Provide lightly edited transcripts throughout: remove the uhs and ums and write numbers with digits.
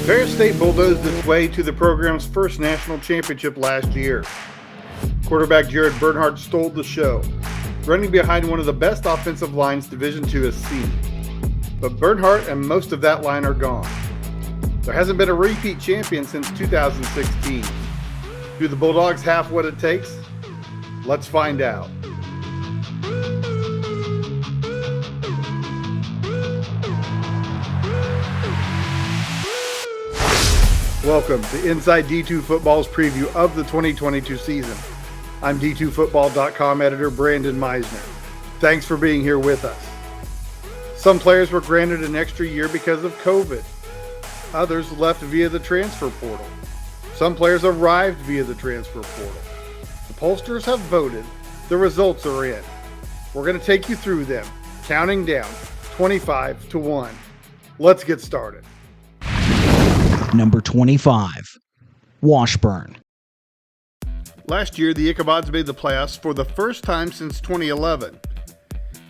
Bowie State bulldozed its way to the program's first national championship last year. Quarterback Jared Bernhardt stole the show, running behind one of the best offensive lines Division II has seen. But Bernhardt and most of that line are gone. There hasn't been a repeat champion since 2016. Do the Bulldogs have what it takes? Let's find out. Welcome to Inside D2 Football's preview of the 2022 season. I'm D2Football.com editor Brandon Meisner. Thanks for being here with us. Some players were granted an extra year because of COVID. Others left via the transfer portal. Some players arrived via the transfer portal. The pollsters have voted. The results are in. We're going to take you through them, counting down 25 to 1. Let's get started. Number 25, Washburn. Last year, the Ichabods made the playoffs for the first time since 2011.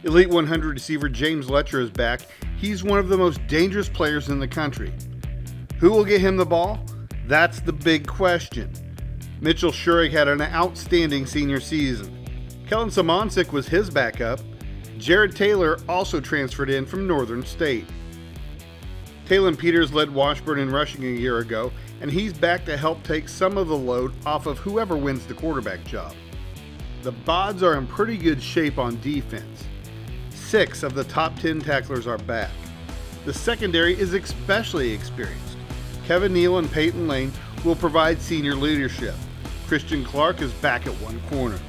Elite 100 receiver James Letcher is back. He's one of the most dangerous players in the country. Who will get him the ball? That's the big question. Mitchell Schurig had an outstanding senior season. Kellen Simoncic was his backup. Jared Taylor also transferred in from Northern State. Talon Peters led Washburn in rushing a year ago, and he's back to help take some of the load off of whoever wins the quarterback job. The Bods are in pretty good shape on defense. 6 of the top 10 tacklers are back. The secondary is especially experienced. Kevin Neal and Peyton Lane will provide senior leadership. Christian Clark is back at one corner.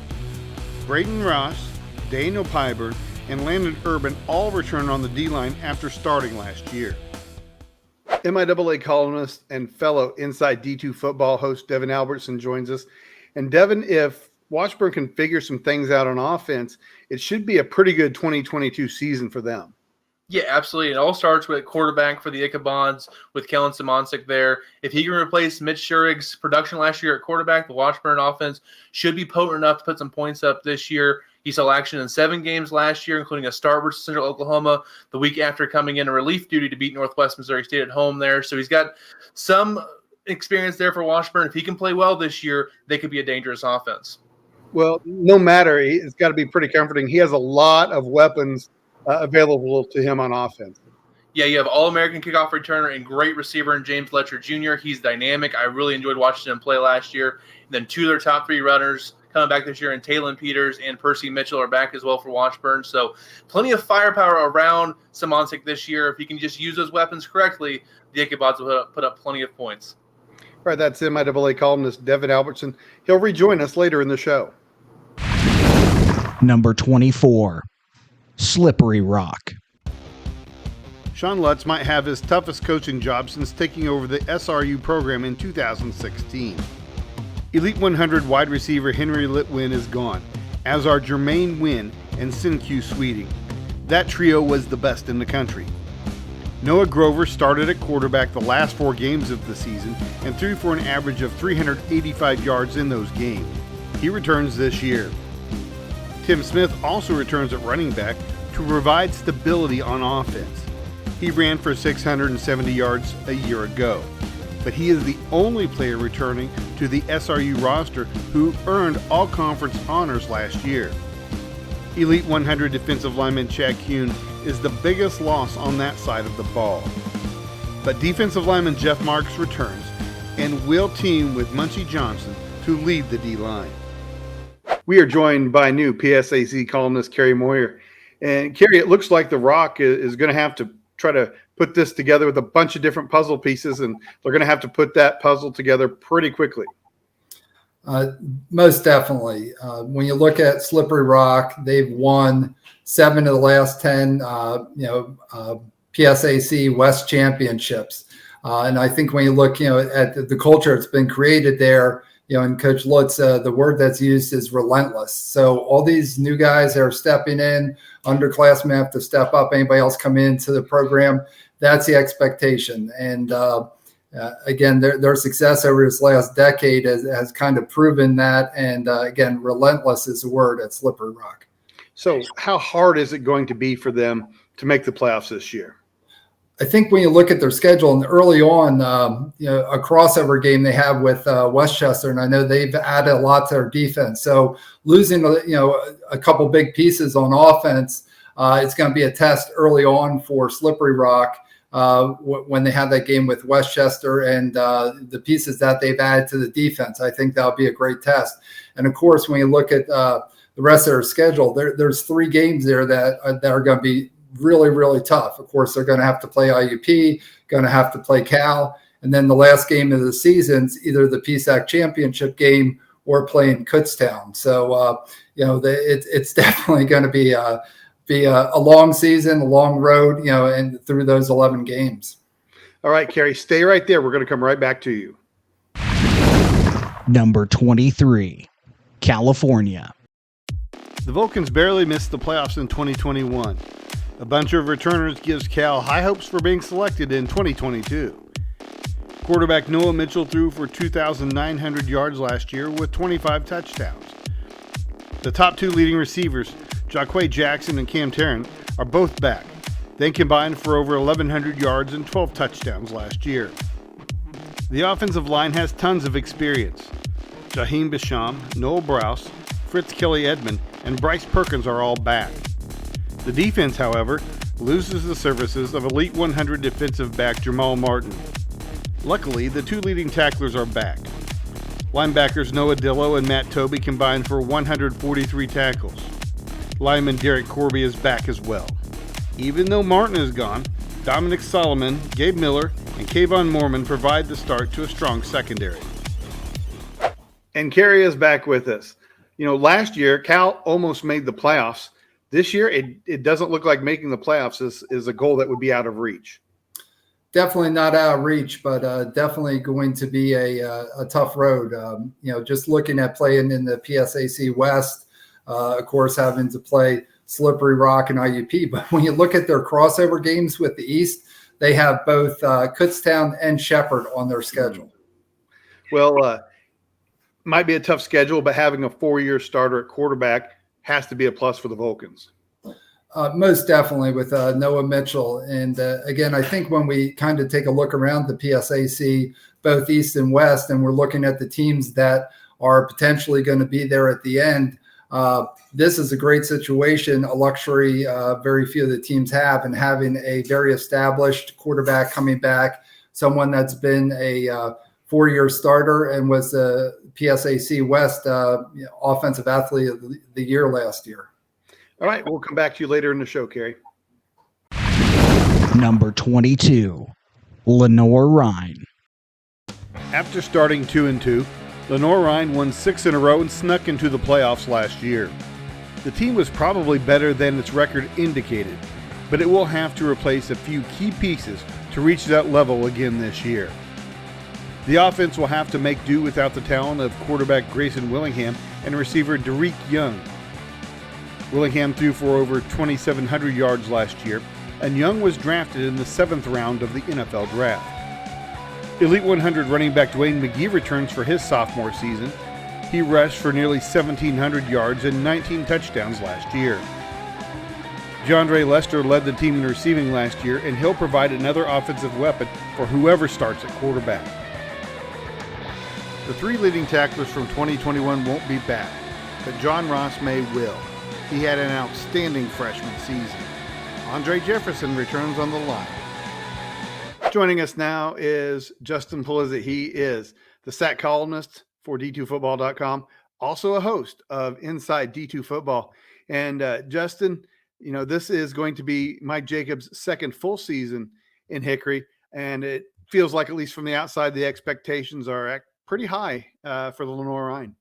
Braden Ross, Daniel Pyburn, and Landon Urban all return on the D-line after starting last year. MIAA columnist and fellow Inside D2 Football host Devin Albertson joins us. And Devin, if Washburn can figure some things out on offense, it should be a pretty good 2022 season for them. Yeah, absolutely. It all starts with quarterback for the Ichabods with Kellen Simoncic there. If he can replace Mitch Schurig's production last year at quarterback, the Washburn offense should be potent enough to put some points up this year. He saw action in 7 games last year, including a start versus Central Oklahoma the week after coming in relief duty to beat Northwest Missouri State at home there. So he's got some experience there for Washburn. If he can play well this year, they could be a dangerous offense. Well, no matter, it's got to be pretty comforting. He has a lot of weapons available to him on offense. Yeah, you have All-American kickoff returner and great receiver in James Letcher Jr. He's dynamic. I really enjoyed watching him play last year. And then 2 of their top 3 runners coming back this year, and Talon Peters and Percy Mitchell are back as well for Washburn. So plenty of firepower around Simoncic this year. If he can just use those weapons correctly, the Ichabods will put up plenty of points. All right, that's MIAA columnist Devin Albertson. He'll rejoin us later in the show. Number 24, Slippery Rock. Sean Lutz might have his toughest coaching job since taking over the SRU program in 2016. Elite 100 wide receiver Henry Litwin is gone, as are Jermaine Wynn and Sinque Sweeting. That trio was the best in the country. Noah Grover started at quarterback the last 4 games of the season and threw for an average of 385 yards in those games. He returns this year. Tim Smith also returns at running back to provide stability on offense. He ran for 670 yards a year ago, but he is the only player returning to the SRU roster who earned all-conference honors last year. Elite 100 defensive lineman Chad Kuhn is the biggest loss on that side of the ball. But defensive lineman Jeff Marks returns and will team with Munchie Johnson to lead the D-line. We are joined by new PSAC columnist Kerry Moyer. And Kerry, it looks like the Rock is going to have to try to put this together with a bunch of different puzzle pieces, and they're going to have to put that puzzle together pretty quickly. Most definitely. When you look at Slippery Rock, they've won 7 of the last 10, PSAC West championships. And I think when you look, at the culture that's been created there, and Coach Lutz, the word that's used is relentless. So all these new guys that are stepping in, underclassmen have to step up. Anybody else come into the program, that's the expectation. And again, their success over this last decade has kind of proven that. And again, relentless is the word at Slippery Rock. So how hard is it going to be for them to make the playoffs this year? I think when you look at their schedule and early on, a crossover game they have with Westchester, and I know they've added a lot to their defense. So losing, a couple big pieces on offense, it's going to be a test early on for Slippery Rock when they have that game with Westchester and the pieces that they've added to the defense. I think that'll be a great test. And of course, when you look at the rest of their schedule, there's 3 games there that are going to be really, really tough. Of course, they're going to have to play IUP, going to have to play Cal, and then the last game of the season's either the PSAC championship game or playing Kutztown. So, it's definitely going to be a long season, a long road, and through those 11 games. All right, Kerry, stay right there. We're going to come right back to you. Number 23, California. The Vulcans barely missed the playoffs in 2021. A bunch of returners gives Cal high hopes for being selected in 2022. Quarterback Noah Mitchell threw for 2,900 yards last year with 25 touchdowns. The top 2 leading receivers, Jaquay Jackson and Cam Tarrant, are both back. They combined for over 1,100 yards and 12 touchdowns last year. The offensive line has tons of experience. Jaheim Basham, Noel Browse, Fritz Kelly Edmond, and Bryce Perkins are all back. The defense, however, loses the services of Elite 100 defensive back Jamal Martin. Luckily, the 2 leading tacklers are back. Linebackers Noah Dillo and Matt Toby combined for 143 tackles. Lineman Derek Corby is back as well. Even though Martin is gone, Dominic Solomon, Gabe Miller, and Kayvon Mormon provide the start to a strong secondary. And Kerry is back with us. Last year, Cal almost made the playoffs. This year, it doesn't look like making the playoffs is a goal that would be out of reach. Definitely not out of reach, but definitely going to be a tough road. Just looking at playing in the PSAC West, of course, having to play Slippery Rock and IUP. But when you look at their crossover games with the East, they have both Kutztown and Shepherd on their schedule. Well, might be a tough schedule, but having a 4-year starter at quarterback has to be a plus for the Vulcans. Most definitely with Noah Mitchell. And again, I think when we kind of take a look around the PSAC, both East and West, and we're looking at the teams that are potentially going to be there at the end, this is a great situation, a luxury very few of the teams have, and having a very established quarterback coming back, someone that's been a 4-year starter and was the PSAC West Offensive Athlete of the Year last year. All right, we'll come back to you later in the show, Kerry. Number 22, Lenoir-Rhyne. After starting 2-2, Lenoir-Rhyne won 6 in a row and snuck into the playoffs last year. The team was probably better than its record indicated, but it will have to replace a few key pieces to reach that level again this year. The offense will have to make do without the talent of quarterback Grayson Willingham and receiver Derek Young. Willingham threw for over 2,700 yards last year, and Young was drafted in the 7th round of the NFL Draft. Elite 100 running back Dwayne McGee returns for his sophomore season. He rushed for nearly 1,700 yards and 19 touchdowns last year. DeAndre Lester led the team in receiving last year, and he'll provide another offensive weapon for whoever starts at quarterback. The 3 leading tacklers from 2021 won't be back, but John Ross May will. He had an outstanding freshman season. Andre Jefferson returns on the line. Joining us now is Justin Pulizzi. He is the SAC columnist for D2Football.com, also a host of Inside D2Football. And Justin, this is going to be Mike Jacobs' 2nd full season in Hickory, and it feels like, at least from the outside, the expectations are pretty high for the Lenoir-Rhyne.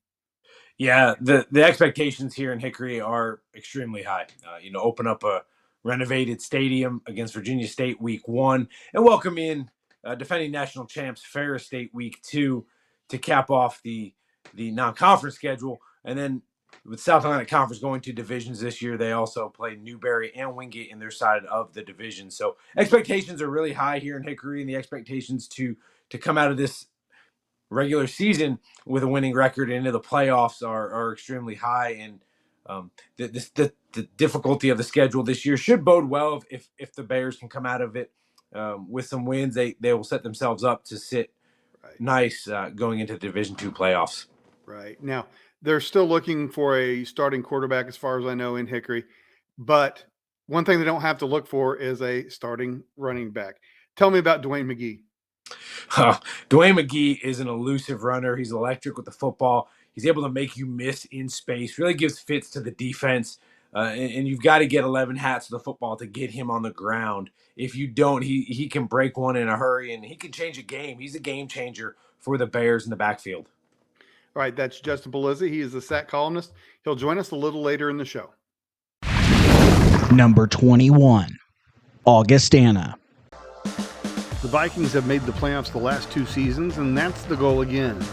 Yeah, the expectations here in Hickory are extremely high. Open up a renovated stadium against Virginia State week 1 and welcome in defending national champs Ferris State week 2 to cap off the non-conference schedule. And then with South Atlantic Conference going to divisions this year, they also play Newberry and Wingate in their side of the division. So expectations are really high here in Hickory, and the expectations to come out of this regular season with a winning record into the playoffs are extremely high. And the difficulty of the schedule this year should bode well if the Bears can come out of it with some wins, they will set themselves up to sit nice going into the Division II playoffs. Right. Now, they're still looking for a starting quarterback, as far as I know, in Hickory. But one thing they don't have to look for is a starting running back. Tell me about Dwayne McGee. Dwayne McGee is an elusive runner. He's electric with the football. He's able to make you miss in space, really gives fits to the defense. And you've got to get 11 hats of the football to get him on the ground. If you don't, he can break one in a hurry, and he can change a game. He's a game changer for the Bears in the backfield. All right, that's Justin Polizzi. He is the SAC columnist. He'll join us a little later in the show. Number 21, Augustana. The Vikings have made the playoffs the last 2 seasons, and that's the goal again.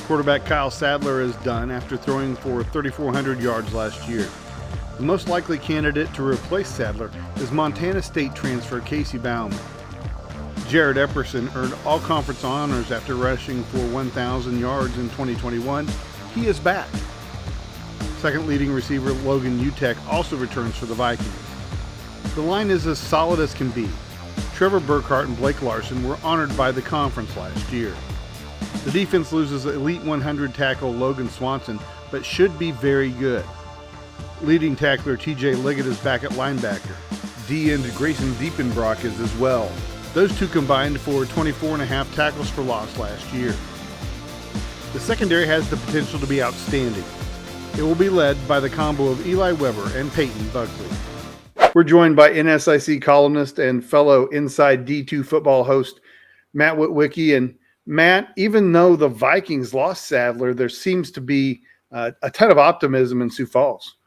Quarterback Kyle Sadler is done after throwing for 3,400 yards last year. The most likely candidate to replace Sadler is Montana State transfer Casey Bauman. Jared Epperson earned all-conference honors after rushing for 1,000 yards in 2021. He is back. Second leading receiver Logan Utek also returns for the Vikings. The line is as solid as can be. Trevor Burkhart and Blake Larson were honored by the conference last year. The defense loses Elite 100 tackle Logan Swanson, but should be very good. Leading tackler TJ Liggett is back at linebacker. D-end Grayson Diepenbrock is as well. Those two combined for 24.5 tackles for loss last year. The secondary has the potential to be outstanding. It will be led by the combo of Eli Weber and Peyton Buckley. We're joined by NSIC columnist and fellow Inside D2Football host Matt Witwicky. And Matt, even though the Vikings lost Sadler, there seems to be a ton of optimism in Sioux Falls.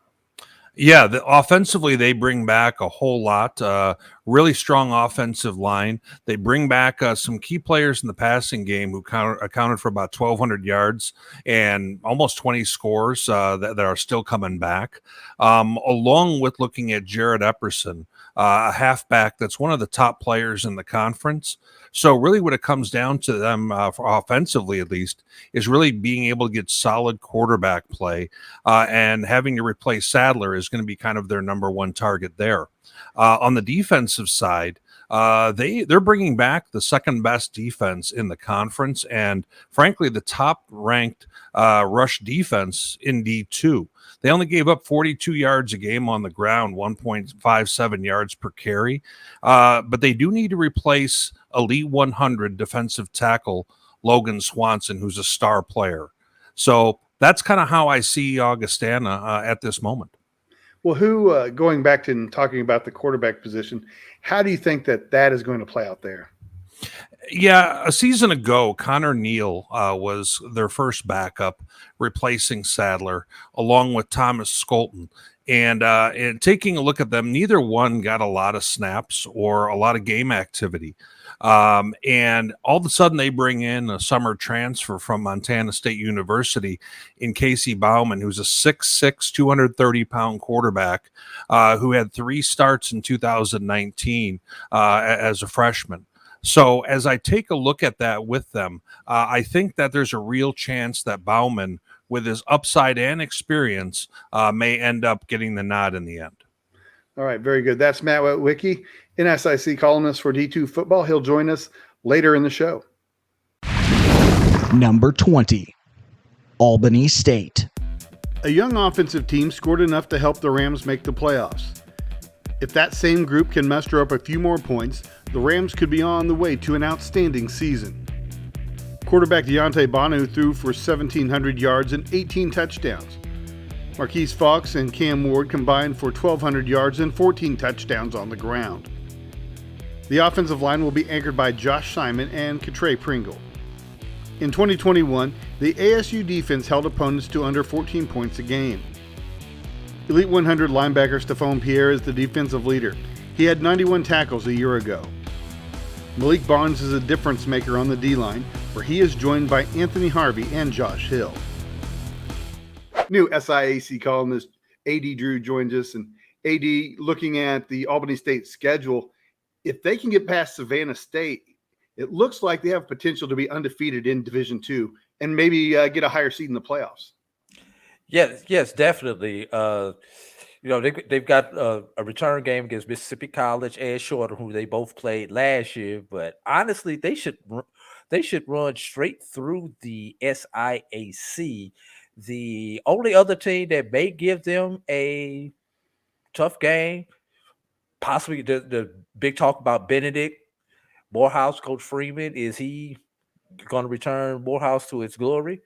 Yeah, offensively, they bring back a whole lot. Really strong offensive line. They bring back some key players in the passing game who accounted for about 1,200 yards and almost 20 scores that are still coming back, along with looking at Jared Epperson, a halfback that's one of the top players in the conference. So really what it comes down to them, for offensively at least, is really being able to get solid quarterback play, and having to replace Sadler is going to be kind of their number one target there. On the defensive side, they're bringing back the second best defense in the conference, and frankly, the top ranked rush defense in D2. They only gave up 42 yards a game on the ground, 1.57 yards per carry. But they do need to replace Elite 100 defensive tackle Logan Swanson, who's a star player. So that's kind of how I see Augustana at this moment. Well, going back to talking about the quarterback position, how do you think that is going to play out there? Yeah, a season ago, Connor Neal was their first backup, replacing Sadler, along with Thomas Skolton. And taking a look at them, neither one got a lot of snaps or a lot of game activity. And all of a sudden, they bring in a summer transfer from Montana State University in Casey Bauman, who's a 6'6", 230-pound quarterback who had 3 starts in 2019 as a freshman. So as I take a look at that with them, I think that there's a real chance that Bauman, with his upside and experience, may end up getting the nod in the end. All right, very good. That's Matt Witwicky, NSIC columnist for D2Football. He'll join us later in the show. Number 20, Albany State. A young offensive team scored enough to help the Rams make the playoffs. If that same group can muster up a few more points, the Rams could be on the way to an outstanding season. Quarterback Deontay Bonu threw for 1,700 yards and 18 touchdowns. Marquise Fox and Cam Ward combined for 1,200 yards and 14 touchdowns on the ground. The offensive line will be anchored by Josh Simon and Katre Pringle. In 2021, the ASU defense held opponents to under 14 points a game. Elite 100 linebacker Stephon Pierre is the defensive leader. He had 91 tackles a year ago. Malik Barnes is a difference maker on the D-line, where he is joined by Anthony Harvey and Josh Hill. New SIAC columnist A.D. Drew joins us. And A.D., looking at the Albany State schedule, if they can get past Savannah State, it looks like they have potential to be undefeated in Division II and maybe get a higher seed in the playoffs. Yes, definitely. they've got a return game against Mississippi College and Shorter, who they both played last year. But honestly, they should run straight through the SIAC. The only other team that may give them a tough game, possibly the big talk about Benedict Morehouse, Coach Freeman. Is he going to return Morehouse to its glory?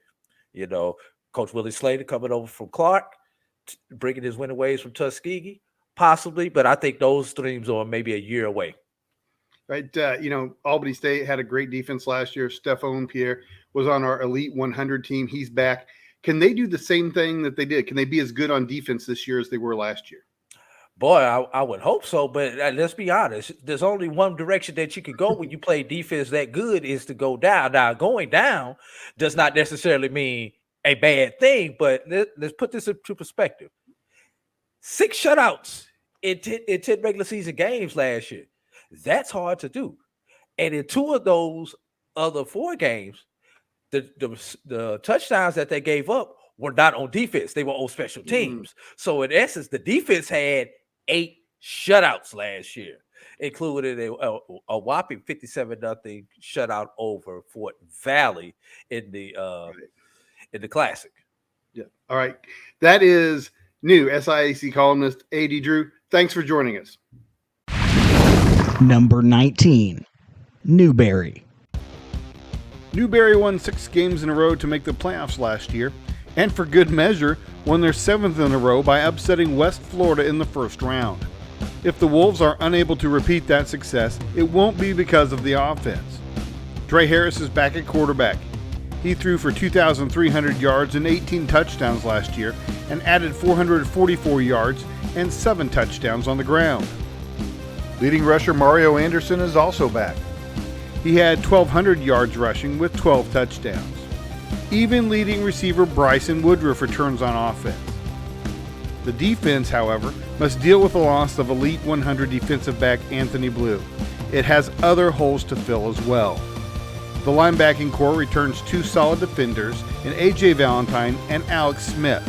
Coach Willie Slater coming over from Clark, bringing his winning ways from Tuskegee, possibly. But I think those dreams are maybe a year away. Right. Albany State had a great defense last year. Stephon Pierre was on our Elite 100 team. He's back. Can they do the same thing that they did? Can they be as good on defense this year as they were last year? Boy, I would hope so, but let's be honest. There's only one direction that you can go when you play defense that good is to go down. Now, going down does not necessarily mean a bad thing, but let's put this into perspective. 6 shutouts in 10 regular season games last year. That's hard to do. And in 2 of those other 4 games, the touchdowns that they gave up were not on defense. They were on special teams. So in essence, the defense had 8 shutouts last year, including a whopping 57-0 shutout over Fort Valley in the Classic. Yeah. All right. That is new SIAC columnist A.D. Drew. Thanks for joining us. Number 19, Newberry. Newberry won 6 games in a row to make the playoffs last year, and for good measure, won their 7th in a row by upsetting West Florida in the first round. If the Wolves are unable to repeat that success, it won't be because of the offense. Dre Harris is back at quarterback. He threw for 2,300 yards and 18 touchdowns last year and added 444 yards and 7 touchdowns on the ground. Leading rusher Mario Anderson is also back. He had 1,200 yards rushing with 12 touchdowns. Even leading receiver Bryson Woodruff returns on offense. The defense, however, must deal with the loss of Elite 100 defensive back Anthony Blue. It has other holes to fill as well. The linebacking core returns 2 solid defenders in A.J. Valentine and Alex Smith.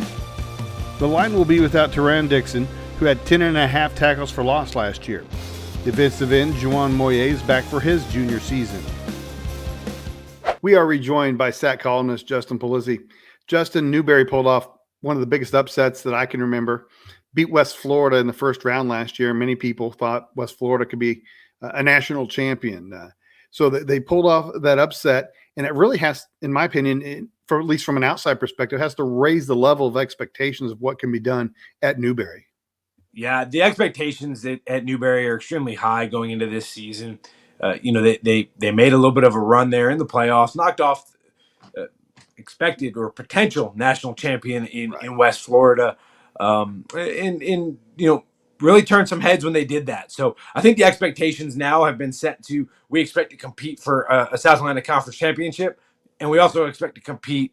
The line will be without Teran Dixon, who had 10.5 tackles for loss last year. Defensive end Juwan Moye is back for his junior season. We are rejoined by SAC columnist Justin Polizzi. Justin, Newberry pulled off one of the biggest upsets that I can remember. Beat West Florida in the first round last year. Many people thought West Florida could be a national champion. So they pulled off that upset, and it really has, in my opinion, for at least from an outside perspective, has to raise the level of expectations of what can be done at Newberry. Yeah, the expectations at Newberry are extremely high going into this season. They made a little bit of a run there in the playoffs, knocked off expected or potential national champion in West Florida, and really turned some heads when they did that. So I think the expectations now have been set to, we expect to compete for a South Atlantic Conference championship, and we also expect to compete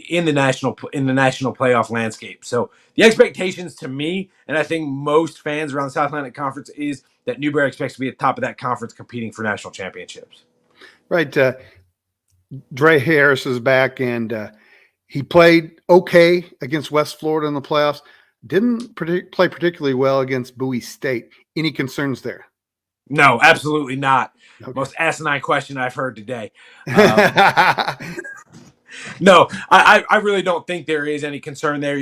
in the national playoff landscape. So the expectations to me, and I think most fans around the South Atlantic Conference, is that Newberry expects to be at the top of that conference competing for national championships. Right. Dre Harris is back, and he played okay against West Florida in the playoffs. Didn't play particularly well against Bowie State. Any concerns there? No, absolutely not. Okay. Most asinine question I've heard today. No, I really don't think there is any concern there.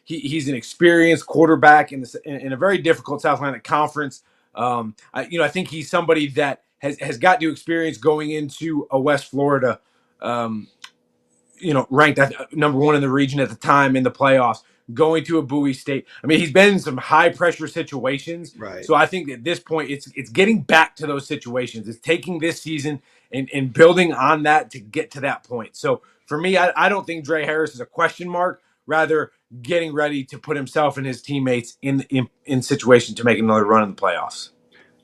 He's an experienced quarterback in a very difficult South Atlantic Conference. I think he's somebody that has got to experience going into a West Florida, ranked at number 1 in the region at the time in the playoffs, going to a Bowie State. I mean, he's been in some high pressure situations. Right. So I think at this point, it's getting back to those situations. It's taking this season and building on that to get to that point. So for me, I don't think Dre Harris is a question mark, rather getting ready to put himself and his teammates in situation to make another run in the playoffs.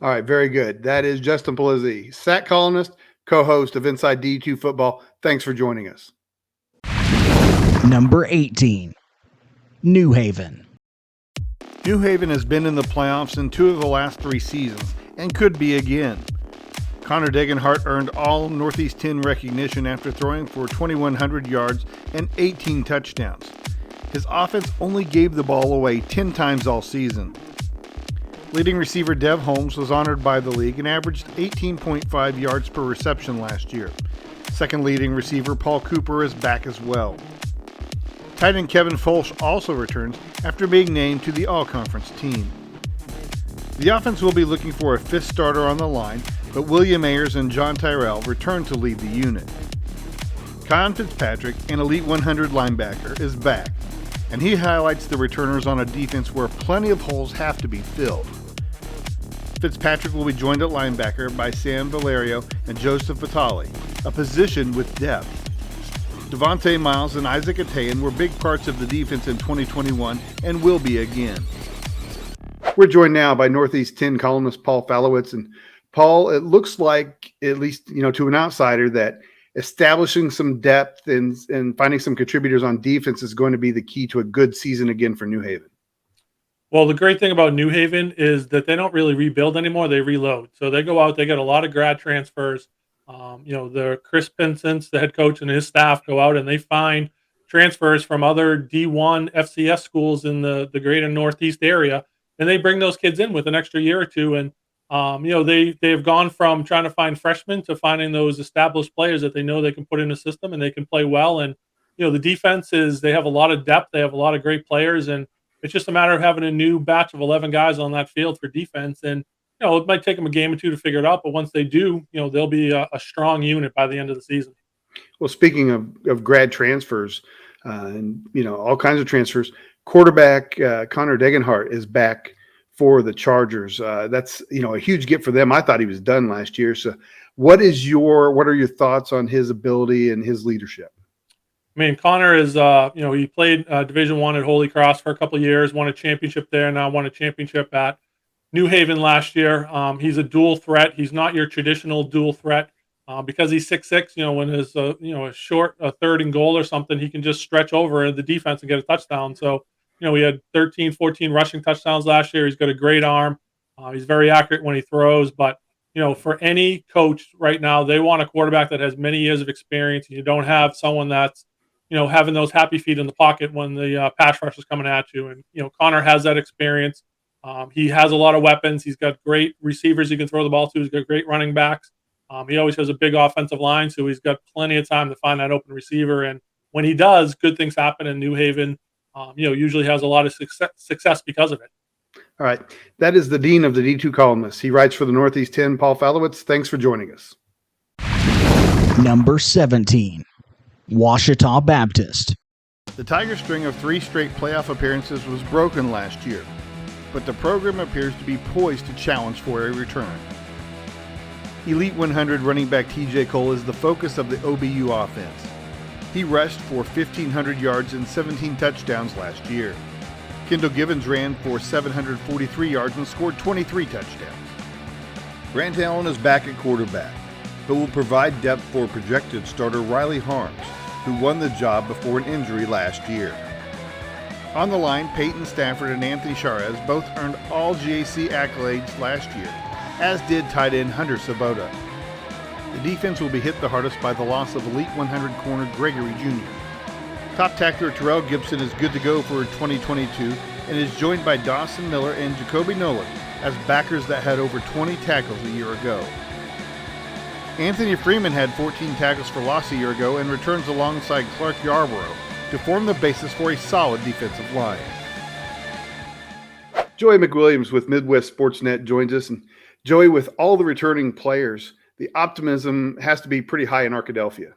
All right, very good. That is Justin Polizzi, SAC columnist, co-host of Inside D2Football. Thanks for joining us. Number 18, New Haven. New Haven has been in the playoffs in 2 of the last 3 seasons and could be again. Connor Degenhart earned all Northeast 10 recognition after throwing for 2,100 yards and 18 touchdowns. His offense only gave the ball away 10 times all season. Leading receiver Dev Holmes was honored by the league and averaged 18.5 yards per reception last year. Second leading receiver Paul Cooper is back as well. Tight end Kevin Folsch also returns after being named to the All-Conference team. The offense will be looking for a fifth starter on the line, but William Ayers and John Tyrell return to lead the unit. Con Fitzpatrick, an Elite 100 linebacker, is back, and he highlights the returners on a defense where plenty of holes have to be filled. Fitzpatrick will be joined at linebacker by Sam Valerio and Joseph Vitale, a position with depth. Devontae Miles and Isaac Atayan were big parts of the defense in 2021 and will be again. We're joined now by Northeast 10 columnist Paul Falowitz. And Paul, it looks like, at least to an outsider, that establishing some depth and finding some contributors on defense is going to be the key to a good season again for New Haven. Well, the great thing about New Haven is that they don't really rebuild anymore; they reload. So they go out, they get a lot of grad transfers. The Chris Pinsent, the head coach, and his staff go out and they find transfers from other D1 FCS schools in the greater Northeast area, and they bring those kids in with an extra year or two. And they've gone from trying to find freshmen to finding those established players that they know they can put in a system and they can play well. And the defense they have a lot of depth, they have a lot of great players, and it's just a matter of having a new batch of 11 guys on that field for defense. And, it might take them a game or two to figure it out, but once they do, they'll be a strong unit by the end of the season. Well, speaking of grad transfers and, all kinds of transfers, quarterback Connor Degenhart is back for the Chargers. That's, a huge get for them. I thought he was done last year. So what are your thoughts on his ability and his leadership? I mean, Connor is, he played Division I at Holy Cross for a couple of years, won a championship there, now won a championship at New Haven last year. He's a dual threat. He's not your traditional dual threat because he's 6'6", when there's a short third and goal or something, he can just stretch over the defense and get a touchdown. So, we had 13, 14 rushing touchdowns last year. He's got a great arm. He's very accurate when he throws, but for any coach right now, they want a quarterback that has many years of experience. You don't have someone that's having those happy feet in the pocket when the pass rush is coming at you. And, Connor has that experience. He has a lot of weapons. He's got great receivers he can throw the ball to. He's got great running backs. He always has a big offensive line, so he's got plenty of time to find that open receiver. And when he does, good things happen in New Haven. Usually has a lot of success because of it. All right. That is the dean of the D2 columnists. He writes for the Northeast 10, Paul Falowitz. Thanks for joining us. Number 17. Washita Baptist. The Tiger string of 3 straight playoff appearances was broken last year, but the program appears to be poised to challenge for a return. Elite 100 running back TJ Cole is the focus of the OBU offense. He rushed for 1,500 yards and 17 touchdowns last year. Kendall Givens ran for 743 yards and scored 23 touchdowns. Grant Allen is back at quarterback, but will provide depth for projected starter Riley Harms, who won the job before an injury last year. On the line, Peyton Stafford and Anthony Charez both earned all GAC accolades last year, as did tight end Hunter Sabota. The defense will be hit the hardest by the loss of Elite 100 corner Gregory Jr. Top tackler Terrell Gibson is good to go for 2022 and is joined by Dawson Miller and Jacoby Nolan as backers that had over 20 tackles a year ago. Anthony Freeman had 14 tackles for loss a year ago and returns alongside Clark Yarborough to form the basis for a solid defensive line. Joey McWilliams with Midwest Sportsnet joins us. And Joey, with all the returning players, the optimism has to be pretty high in Arkadelphia.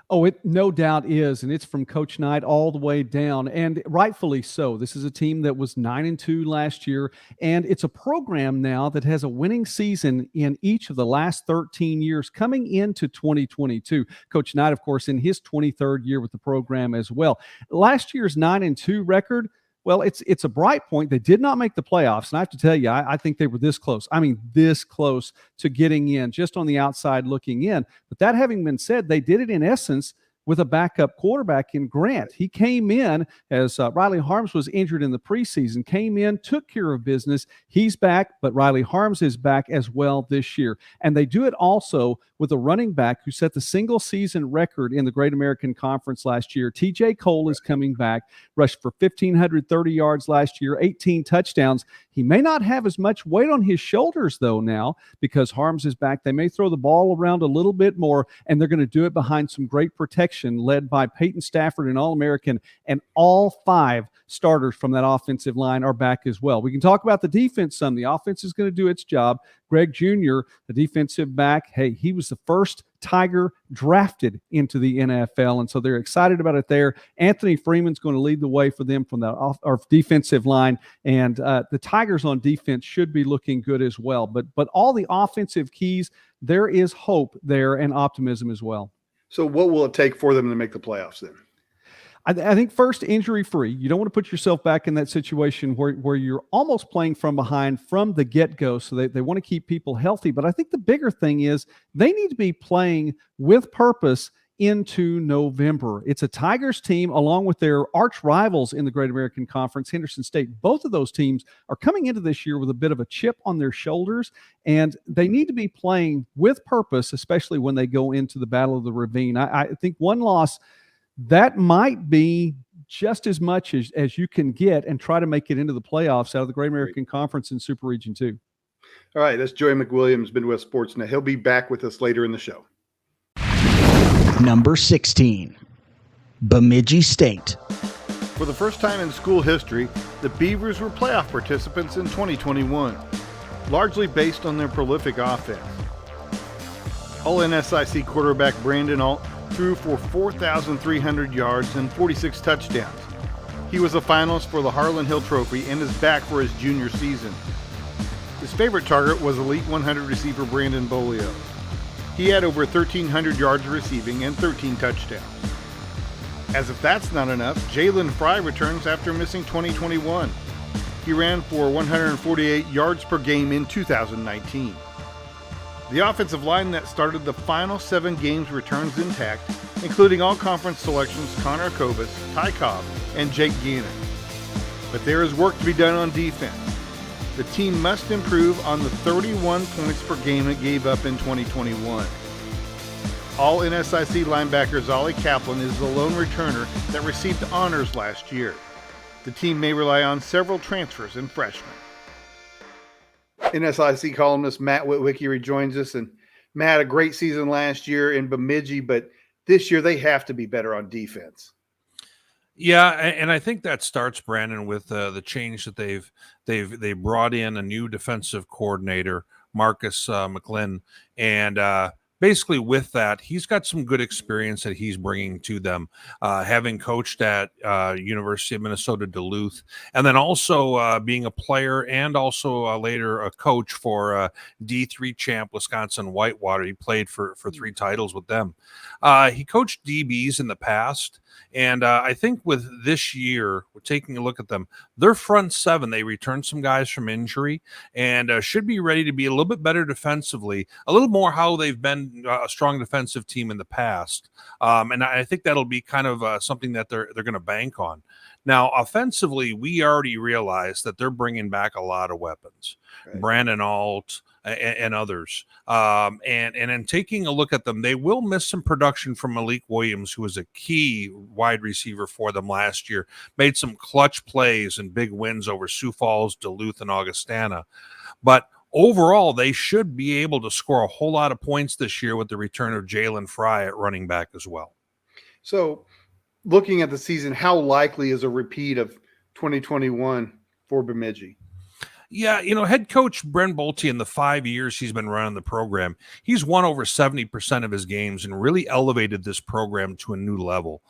Oh, it no doubt is, and it's from Coach Knight all the way down, and rightfully so. This is a team that was 9-2 last year, and it's a program now that has a winning season in each of the last 13 years coming into 2022. Coach Knight, of course, in his 23rd year with the program as well. Last year's 9-2 record, well, it's a bright point. They did not make the playoffs, and I have to tell you, I think they were this close. I mean, this close to getting in, just on the outside looking in. But that having been said, they did it in essence with a backup quarterback in Grant. He came in as Riley Harms was injured in the preseason, came in, took care of business. He's back, but Riley Harms is back as well this year. And they do it also with a running back who set the single season record in the Great American Conference last year. TJ Cole is coming back, rushed for 1,530 yards last year, 18 touchdowns. He may not have as much weight on his shoulders, though, now because Harms is back. They may throw the ball around a little bit more, and they're going to do it behind some great protection led by Peyton Stafford, an All-American, and all 5 starters from that offensive line are back as well. We can talk about the defense some. The offense is going to do its job. Greg Jr., the defensive back, hey, he was the first Tiger drafted into the NFL, and so they're excited about it there. Anthony Freeman's going to lead the way for them from the defensive line, and the Tigers on defense should be looking good as well. But all the offensive keys, there is hope there and optimism as well. So what will it take for them to make the playoffs then? I think first, injury-free. You don't want to put yourself back in that situation where you're almost playing from behind from the get-go, so they want to keep people healthy. But I think the bigger thing is they need to be playing with purpose into November. It's a Tigers team along with their arch rivals in the Great American Conference, Henderson State. Both of those teams are coming into this year with a bit of a chip on their shoulders, and they need to be playing with purpose, especially when they go into the Battle of the Ravine. I think one loss, that might be just as much as you can get and try to make it into the playoffs out of the Great American Conference and Super Region 2. All right, that's Joey McWilliams, Midwest Sportsnet. He'll be back with us later in the show. Number 16, Bemidji State. For the first time in school history, the Beavers were playoff participants in 2021, largely based on their prolific offense. All-NSIC quarterback Brandon Alt threw for 4,300 yards and 46 touchdowns. He was a finalist for the Harlan Hill Trophy and is back for his junior season. His favorite target was Elite 100 receiver Brandon Bolio. He had over 1,300 yards receiving and 13 touchdowns. As if that's not enough, Jalen Fry returns after missing 2021. He ran for 148 yards per game in 2019. The offensive line that started the final 7 games returns intact, including all-conference selections Connor Kovas, Ty Cobb, and Jake Gannon. But there is work to be done on defense. The team must improve on the 31 points per game it gave up in 2021. All-NSIC linebacker Zolly Kaplan is the lone returner that received honors last year. The team may rely on several transfers and freshmen. NSIC columnist Matt Witwicky rejoins us. And Matt, a great season last year in Bemidji, but this year they have to be better on defense. Yeah, and I think that starts, Brandon, with the change that they brought in a new defensive coordinator, Marcus McLinn, and basically with that, he's got some good experience that he's bringing to them, having coached at University of Minnesota Duluth, and then also being a player and also later a coach for D3 champ Wisconsin Whitewater. He played for 3 titles with them. He coached DBs in the past, and I think with this year, we're taking a look at them, their front 7, they returned some guys from injury and should be ready to be a little bit better defensively, a little more how they've been a strong defensive team in the past. And I think that'll be kind of something that they're going to bank on. Now, offensively, we already realized that they're bringing back a lot of weapons, right. Brandon Alt and others. And in taking a look at them, they will miss some production from Malik Williams, who was a key wide receiver for them last year, made some clutch plays and big wins over Sioux Falls, Duluth, and Augustana. But overall, they should be able to score a whole lot of points this year with the return of Jalen Fry at running back as well. So looking at the season, how likely is a repeat of 2021 for Bemidji? Yeah, head coach Brent Bolte, in the 5 years he's been running the program, he's won over 70% of his games and really elevated this program to a new level.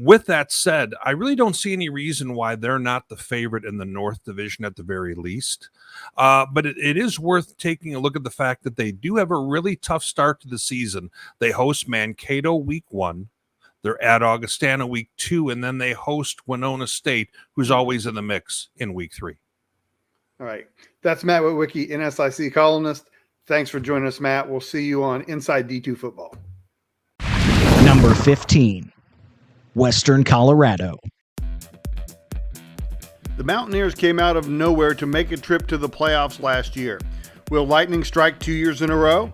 With that said, I really don't see any reason why they're not the favorite in the North Division at the very least. But it is worth taking a look at the fact that they do have a really tough start to the season. They host Mankato week 1. They're at Augustana week 2, and then they host Winona State, who's always in the mix, in week 3. All right. That's Matt Witwicky, NSIC columnist. Thanks for joining us, Matt. We'll see you on Inside D2 Football. Number Number 15, Western Colorado. The Mountaineers came out of nowhere to make a trip to the playoffs last year. Will Lightning strike 2 years in a row?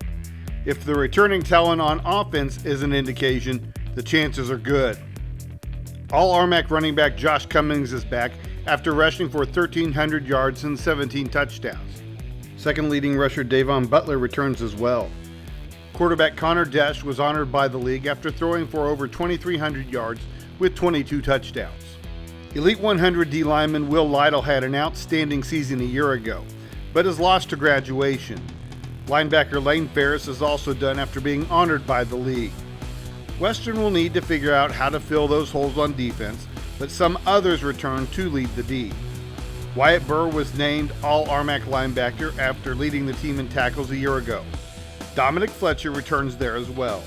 If the returning talent on offense is an indication, the chances are good. All-RMAC running back Josh Cummings is back after rushing for 1,300 yards and 17 touchdowns. Second leading rusher Davon Butler returns as well. Quarterback Connor Desch was honored by the league after throwing for over 2,300 yards with 22 touchdowns. Elite 100 D lineman Will Lytle had an outstanding season a year ago, but is lost to graduation. Linebacker Lane Ferris is also done after being honored by the league. Western will need to figure out how to fill those holes on defense, but some others return to lead the D. Wyatt Burr was named All-RMAC linebacker after leading the team in tackles a year ago. Dominic Fletcher returns there as well.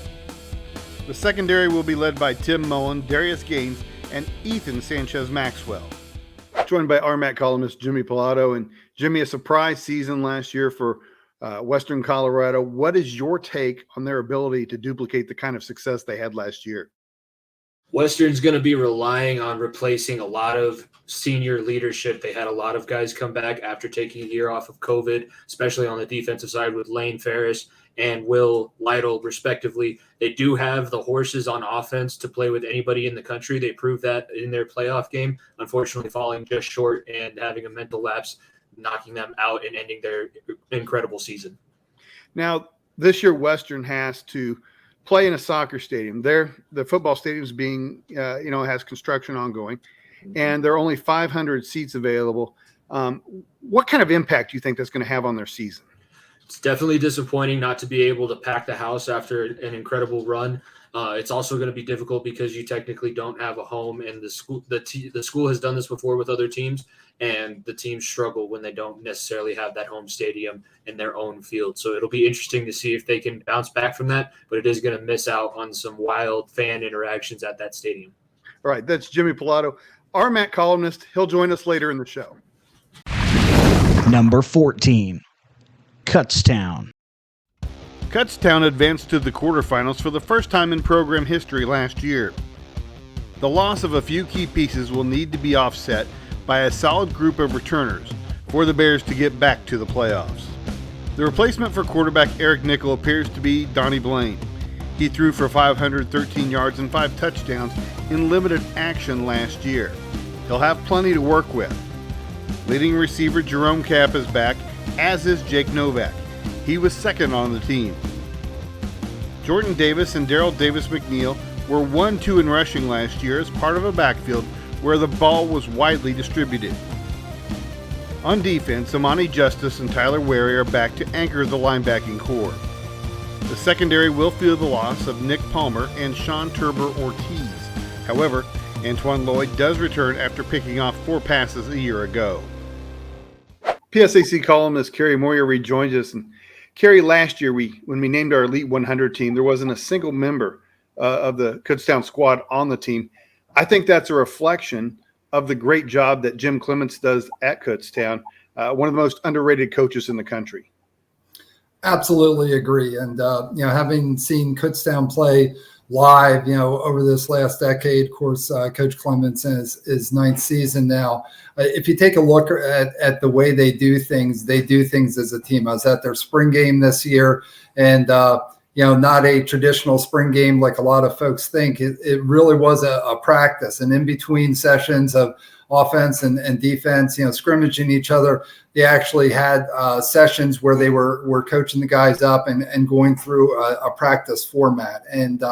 The secondary will be led by Tim Mullen, Darius Gaines, and Ethan Sanchez-Maxwell. Joined by RMAC columnist Jimmy Pilato. And Jimmy, a surprise season last year for Western Colorado. What is your take on their ability to duplicate the kind of success they had last year? Western's going to be relying on replacing a lot of senior leadership. They had a lot of guys come back after taking a year off of COVID, especially on the defensive side with Lane Ferris and Will Lytle, respectively. They do have the horses on offense to play with anybody in the country. They proved that in their playoff game, unfortunately falling just short and having a mental lapse, knocking them out and ending their incredible season. Now, this year Western has to play in a soccer stadium. The football stadium is being, has construction ongoing, and there are only 500 seats available. What kind of impact do you think that's going to have on their season? It's definitely disappointing not to be able to pack the house after an incredible run. It's also going to be difficult because you technically don't have a home, and the school has done this before with other teams, and the teams struggle when they don't necessarily have that home stadium in their own field. So it'll be interesting to see if they can bounce back from that, but it is going to miss out on some wild fan interactions at that stadium. All right, that's Jimmy Pilato, RMAC columnist. He'll join us later in the show. Number 14, Kutztown. Kutztown advanced to the quarterfinals for the first time in program history last year. The loss of a few key pieces will need to be offset by a solid group of returners for the Bears to get back to the playoffs. The replacement for quarterback Eric Nickel appears to be Donnie Blaine. He threw for 513 yards and 5 touchdowns in limited action last year. He'll have plenty to work with. Leading receiver Jerome Kapp is back, as is Jake Novak. He was second on the team. Jordan Davis and Darrell Davis McNeil were 1-2 in rushing last year as part of a backfield where the ball was widely distributed. On defense, Amani Justice and Tyler Wary are back to anchor the linebacking core. The secondary will feel the loss of Nick Palmer and Sean Turber Ortiz. However, Antoine Lloyd does return after picking off 4 passes a year ago. PSAC columnist Kerry Moyer rejoins us. And Kerry, last year when we named our Elite 100 team, there wasn't a single member of the Kutztown squad on the team. I think that's a reflection of the great job that Jim Clements does at Kutztown, one of the most underrated coaches in the country. Absolutely agree. And, having seen Kutztown play live, over this last decade, of course, Coach Clements in his 9th season now. If you take a look at the way they do things as a team. I was at their spring game this year, and not a traditional spring game like a lot of folks think. It really was a practice, and in between sessions of offense and defense, scrimmaging each other, they actually had sessions where they were coaching the guys up and going through a practice format. And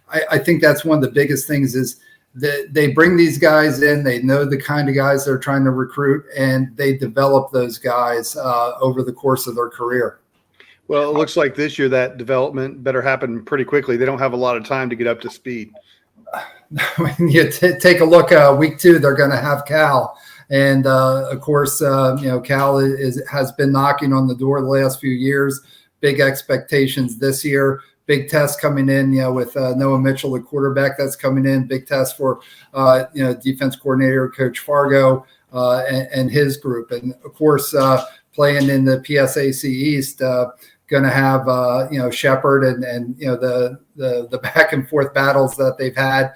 I think that's one of the biggest things is that they bring these guys in, they know the kind of guys they're trying to recruit, and they develop those guys over the course of their career. Well, it looks like this year that development better happen pretty quickly. They don't have a lot of time to get up to speed. When you take a look, week 2, they're going to have Cal. And, of course, Cal has been knocking on the door the last few years. Big expectations this year. Big test coming in, with Noah Mitchell, the quarterback that's coming in. Big test for, defense coordinator, Coach Fargo, and his group. And, of course, playing in the PSAC East, going to have Shepherd and the back and forth battles that they've had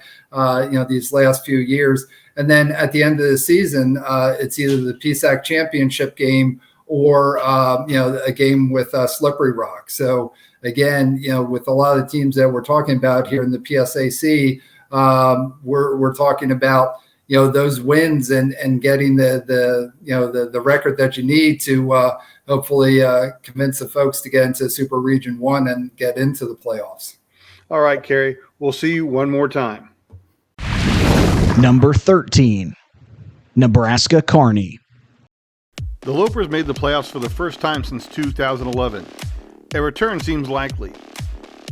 these last few years. And then at the end of the season, it's either the PSAC championship game or a game with Slippery Rock. So again, with a lot of teams that we're talking about here in the PSAC, we're talking about those wins and getting the record that you need to hopefully convince the folks to get into Super Region 1 and get into the playoffs. All right, Kerry, we'll see you one more time. Number 13, Nebraska Kearney. The Lopers made the playoffs for the first time since 2011. A return seems likely.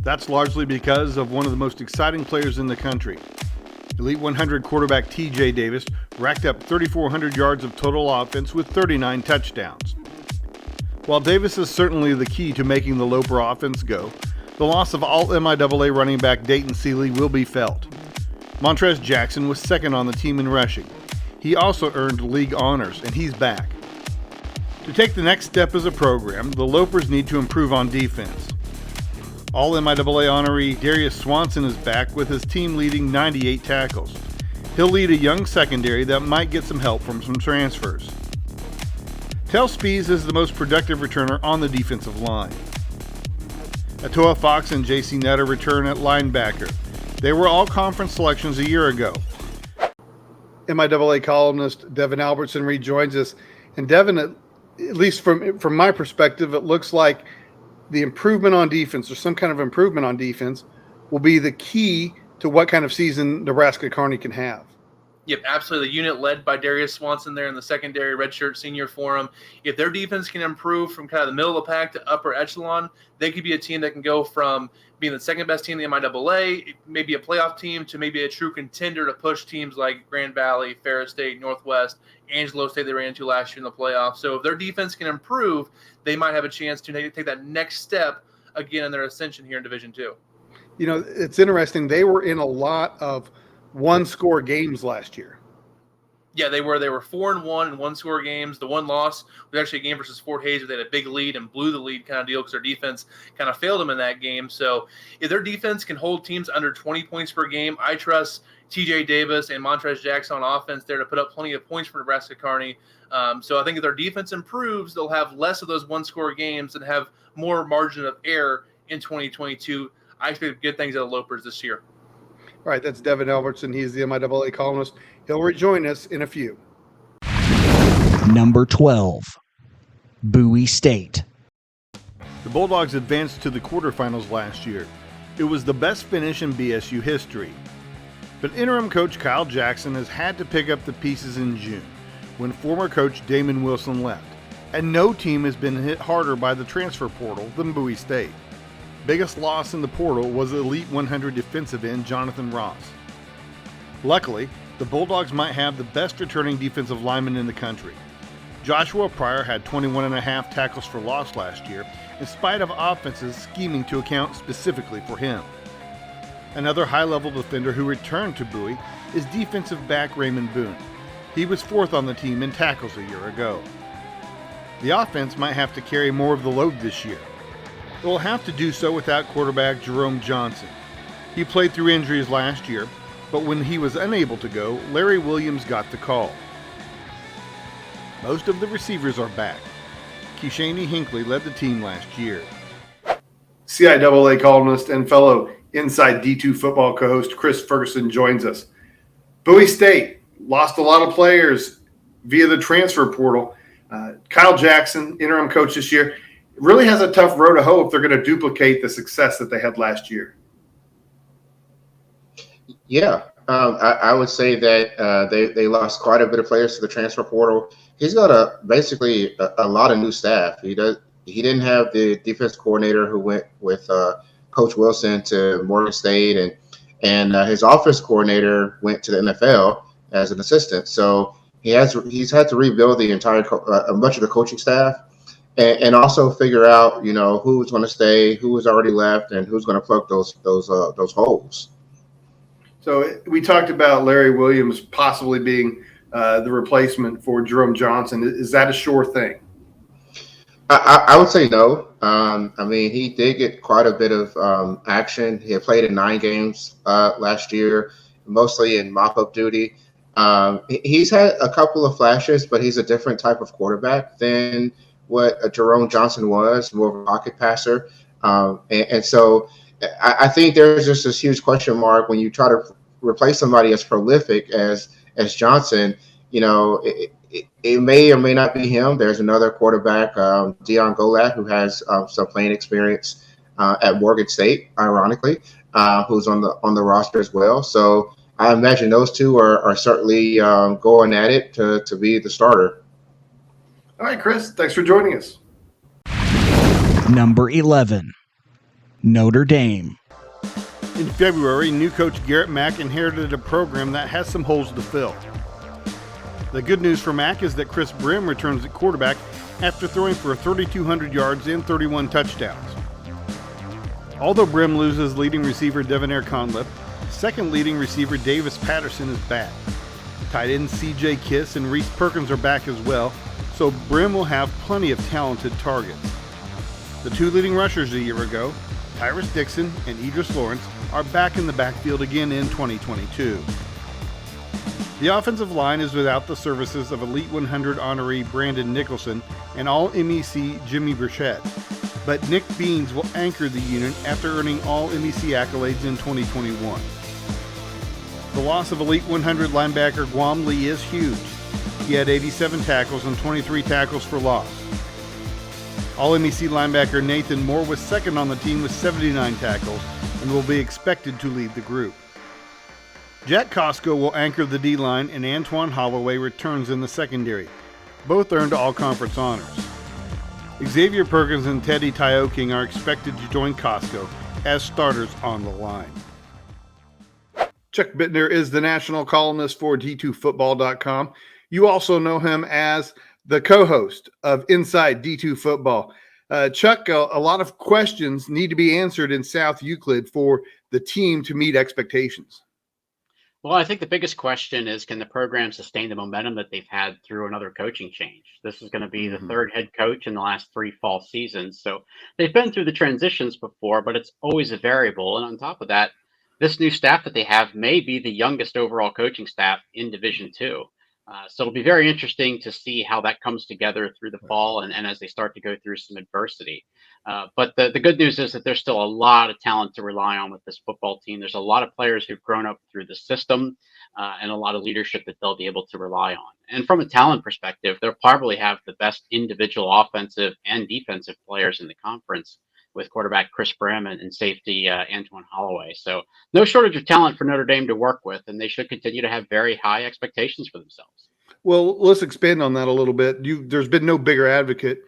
That's largely because of one of the most exciting players in the country. Elite 100 quarterback T.J. Davis racked up 3,400 yards of total offense with 39 touchdowns. While Davis is certainly the key to making the Loper offense go, the loss of All-MIAA running back Dayton Seeley will be felt. Montrez Jackson was second on the team in rushing. He also earned league honors, and he's back. To take the next step as a program, the Lopers need to improve on defense. All-MIAA honoree Darius Swanson is back with his team leading 98 tackles. He'll lead a young secondary that might get some help from some transfers. Tel Spees is the most productive returner on the defensive line. Atoa Fox and J.C. Nutter return at linebacker. They were all conference selections a year ago. MIAA columnist Devin Albertson rejoins us. And Devin, at least from my perspective, it looks like the improvement on defense, or some kind of improvement on defense, will be the key to what kind of season Nebraska Kearney can have. Yep, absolutely. The unit led by Darius Swanson there in the secondary, redshirt senior for him. If their defense can improve from kind of the middle of the pack to upper echelon, they could be a team that can go from being the second best team in the MIAA, maybe a playoff team, to maybe a true contender to push teams like Grand Valley, Ferris State, Northwest, Angelo State they ran into last year in the playoffs. So if their defense can improve, they might have a chance to take that next step again in their ascension here in Division II. It's interesting. They were in a lot of one-score games last year. Yeah, they were 4-1 in one-score games. The one loss was actually a game versus Fort Hays where they had a big lead and blew the lead kind of deal because their defense kind of failed them in that game. So if their defense can hold teams under 20 points per game, I trust T.J. Davis and Montrez Jackson on offense there to put up plenty of points for Nebraska Kearney. So I think if their defense improves, they'll have less of those one-score games and have more margin of error in 2022. I expect good things out of the Lopers this year. All right, that's Devin Albertson. He's the MIAA columnist. He'll rejoin us in a few. Number 12, Bowie State. The Bulldogs advanced to the quarterfinals last year. It was the best finish in BSU history. But interim coach Kyle Jackson has had to pick up the pieces in June, when former coach Damon Wilson left, and no team has been hit harder by the transfer portal than Bowie State. Biggest loss in the portal was Elite 100 defensive end Jonathan Ross. Luckily, the Bulldogs might have the best returning defensive lineman in the country. Joshua Pryor had 21.5 tackles for loss last year, in spite of offenses scheming to account specifically for him. Another high-level defender who returned to Bowie is defensive back Raymond Boone. He was fourth on the team in tackles a year ago. The offense might have to carry more of the load this year. It will have to do so without quarterback Jerome Johnson. He played through injuries last year, but when he was unable to go, Larry Williams got the call. Most of the receivers are back. Keishani Hinckley led the team last year. CIAA columnist and fellow Inside D2Football co-host Chris Ferguson joins us. Bowie State lost a lot of players via the transfer portal. Kyle Jackson, interim coach this year, really has a tough road to hoe if they're going to duplicate the success that they had last year. Yeah, I would say that they lost quite a bit of players to the transfer portal. He's got basically a lot of new staff. He didn't have the defense coordinator who went with Coach Wilson to Morgan State, and his offense coordinator went to the NFL as an assistant. So he's had to rebuild the entire much of the coaching staff. And also figure out, who's going to stay, who has already left, and who's going to plug those holes. So we talked about Larry Williams possibly being the replacement for Jerome Johnson. Is that a sure thing? I would say no. He did get quite a bit of action. He had played in 9 games last year, mostly in mop-up duty. He's had a couple of flashes, but he's a different type of quarterback than what Jerome Johnson was, more of a pocket passer. So I think there's just this huge question mark when you try to replace somebody as prolific as Johnson. It may or may not be him. There's another quarterback, Deion Golat, who has some playing experience at Morgan State, ironically, who's on the roster as well. So I imagine those two are certainly going at it to be the starter. All right, Chris, thanks for joining us. Number 11, Notre Dame. In February, new coach Garrett Mack inherited a program that has some holes to fill. The good news for Mack is that Chris Brim returns at quarterback after throwing for 3,200 yards and 31 touchdowns. Although Brim loses leading receiver Devonair Conlip, second leading receiver Davis Patterson is back. Tight ends CJ Kiss and Reese Perkins are back as well, so Brim will have plenty of talented targets. The 2 leading rushers a year ago, Tyrus Dixon and Idris Lawrence, are back in the backfield again in 2022. The offensive line is without the services of Elite 100 honoree Brandon Nicholson and All-MEC Jimmy Burchett, but Nick Beans will anchor the unit after earning All-MEC accolades in 2021. The loss of Elite 100 linebacker Guam Lee is huge. He had 87 tackles and 23 tackles for loss. All-MEC linebacker Nathan Moore was second on the team with 79 tackles and will be expected to lead the group. Jack Costco will anchor the D-line and Antoine Holloway returns in the secondary. Both earned all-conference honors. Xavier Perkins and Teddy Tyoking are expected to join Costco as starters on the line. Chuck Bittner is the national columnist for D2Football.com. You also know him as the co-host of Inside D2 Football. Chuck, a lot of questions need to be answered in South Euclid for the team to meet expectations. Well, I think the biggest question is, can the program sustain the momentum that they've had through another coaching change? This is going to be the third head coach in the last 3 fall seasons. So they've been through the transitions before, but it's always a variable. And on top of that, this new staff that they have may be the youngest overall coaching staff in Division II. So it'll be very interesting to see how that comes together through the fall and as they start to go through some adversity. But the good news is that there's still a lot of talent to rely on with this football team. There's a lot of players who've grown up through the system and a lot of leadership that they'll be able to rely on. And from a talent perspective, they'll probably have the best individual offensive and defensive players in the conference with quarterback Chris Brim and safety Antoine Holloway. So no shortage of talent for Notre Dame to work with, and they should continue to have very high expectations for themselves. Well, let's expand on that a little bit. There's been no bigger advocate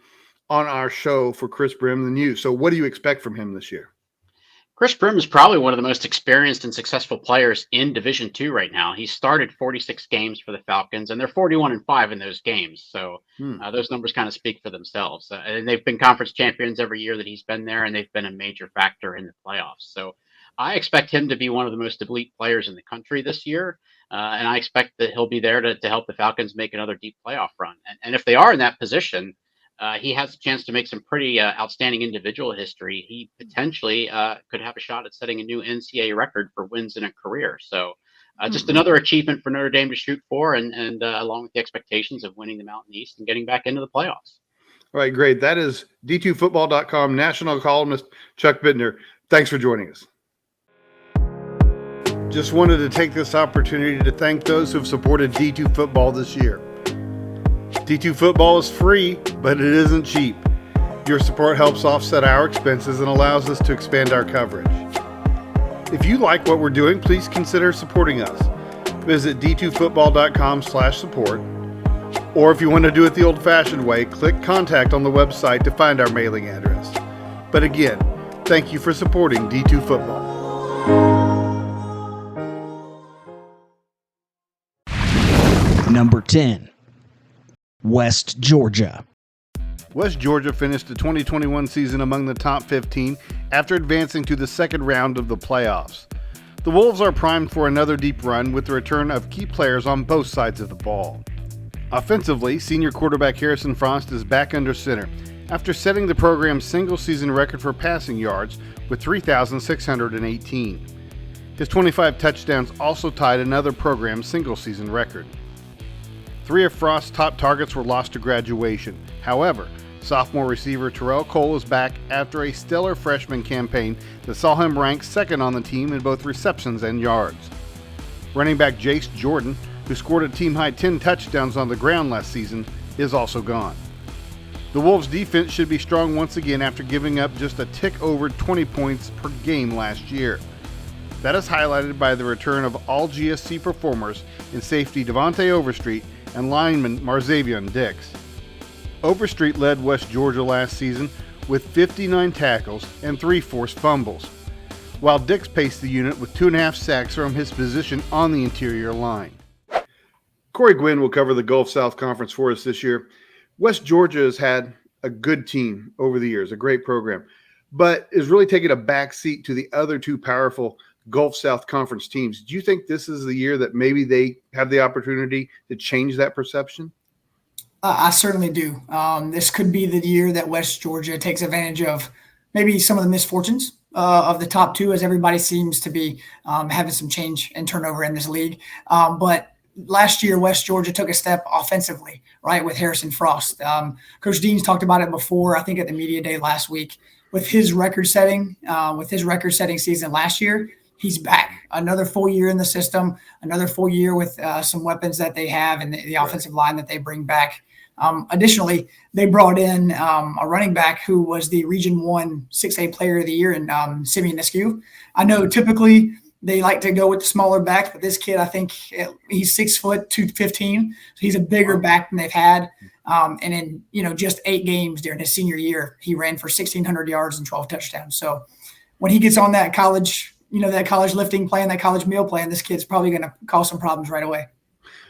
on our show for Chris Brim than you. So what do you expect from him this year? Chris Brim is probably one of the most experienced and successful players in Division II right now. He started 46 games for the Falcons, and they're 41-5 in those games. So those numbers kind of speak for themselves. And they've been conference champions every year that he's been there, and they've been a major factor in the playoffs. So I expect him to be one of the most elite players in the country this year. And I expect that he'll be there to help the Falcons make another deep playoff run. And if they are in that position, he has a chance to make some pretty outstanding individual history. He potentially could have a shot at setting a new NCAA record for wins in a career. So just another achievement for Notre Dame to shoot for, and along with the expectations of winning the Mountain East and getting back into the playoffs. All right, great. That is D2Football.com national columnist Chuck Bittner. Thanks for joining us. Just wanted to take this opportunity to thank those who have supported D2 Football this year. D2 Football is free, but it isn't cheap. Your support helps offset our expenses and allows us to expand our coverage. If you like what we're doing, please consider supporting us. Visit d2football.com/support. Or if you want to do it the old-fashioned way, click contact on the website to find our mailing address. But again, thank you for supporting D2 Football. Number 10, West Georgia. West Georgia finished the 2021 season among the top 15 after advancing to the second round of the playoffs. The Wolves are primed for another deep run with the return of key players on both sides of the ball. Offensively, senior quarterback Harrison Frost is back under center, after setting the program's single-season record for passing yards with 3,618. His 25 touchdowns also tied another program single-season record. 3 of Frost's top targets were lost to graduation. However, sophomore receiver Terrell Cole is back after a stellar freshman campaign that saw him ranked second on the team in both receptions and yards. Running back Jace Jordan, who scored a team-high 10 touchdowns on the ground last season, is also gone. The Wolves' defense should be strong once again after giving up just a tick over 20 points per game last year. That is highlighted by the return of all GSC performers in safety Devontae Overstreet and lineman Marzavion Dix. Overstreet led West Georgia last season with 59 tackles and 3 forced fumbles, while Dix paced the unit with 2.5 sacks from his position on the interior line. Corey Gwynn will cover the Gulf South Conference for us this year. West Georgia has had a good team over the years, a great program, but is really taking a back seat to the other 2 powerful Gulf South Conference teams. Do you think this is the year that maybe they have the opportunity to change that perception? I certainly do. This could be the year that West Georgia takes advantage of maybe some of the misfortunes of the top 2, as everybody seems to be having some change and turnover in this league. But last year, West Georgia took a step offensively, right, with Harrison Frost. Coach Dean's talked about it before, I think at the media day last week. With his record-setting season last year, he's back. Another full year in the system, another full year with some weapons that they have and the offensive line that they bring back. Additionally, they brought in a running back who was the Region 1 6A Player of the Year in Simeon Askew. I know typically they like to go with the smaller back, but this kid, I think he's 6 foot, 215. So he's a bigger back than they've had. And in just 8 games during his senior year, he ran for 1,600 yards and 12 touchdowns. So when he gets on that college lifting plan, that college meal plan, this kid's probably going to cause some problems right away.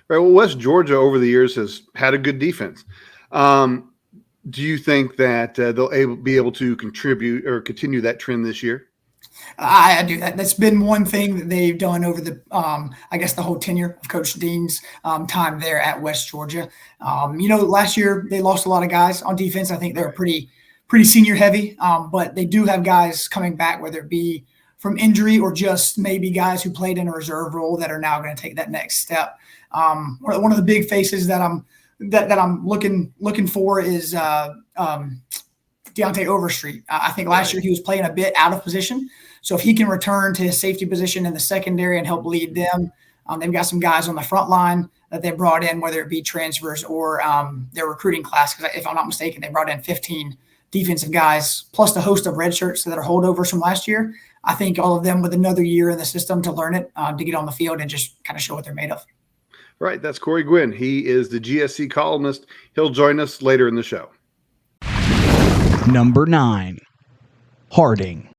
Right. Well, West Georgia over the years has had a good defense. Do you think that they'll be able to contribute or continue that trend this year? I do that. That's been one thing that they've done over the, the whole tenure of Coach Dean's time there at West Georgia. Last year they lost a lot of guys on defense. I think they were pretty senior heavy, but they do have guys coming back, whether it be from injury or just maybe guys who played in a reserve role that are now going to take that next step. One of the big faces that I'm looking for is Deontay Overstreet. I think last year he was playing a bit out of position. So if he can return to his safety position in the secondary and help lead them, they've got some guys on the front line that they brought in, whether it be transfers or their recruiting class. Because if I'm not mistaken, they brought in 15 defensive guys, plus the host of redshirts that are holdovers from last year. I think all of them with another year in the system to learn it, to get on the field and just kind of show what they're made of. Right. That's Corey Gwynn. He is the GSC columnist. He'll join us later in the show. Number 9, Harding.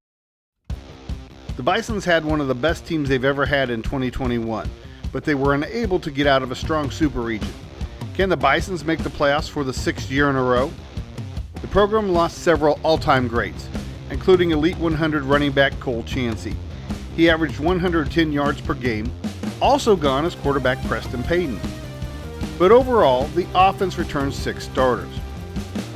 The Bisons had one of the best teams they've ever had in 2021, but they were unable to get out of a strong super region. Can the Bisons make the playoffs for the 6th year in a row? The program lost several all-time greats, including Elite 100 running back Cole Chansey. He averaged 110 yards per game. Also gone is quarterback Preston Payton. But overall, the offense returned 6 starters.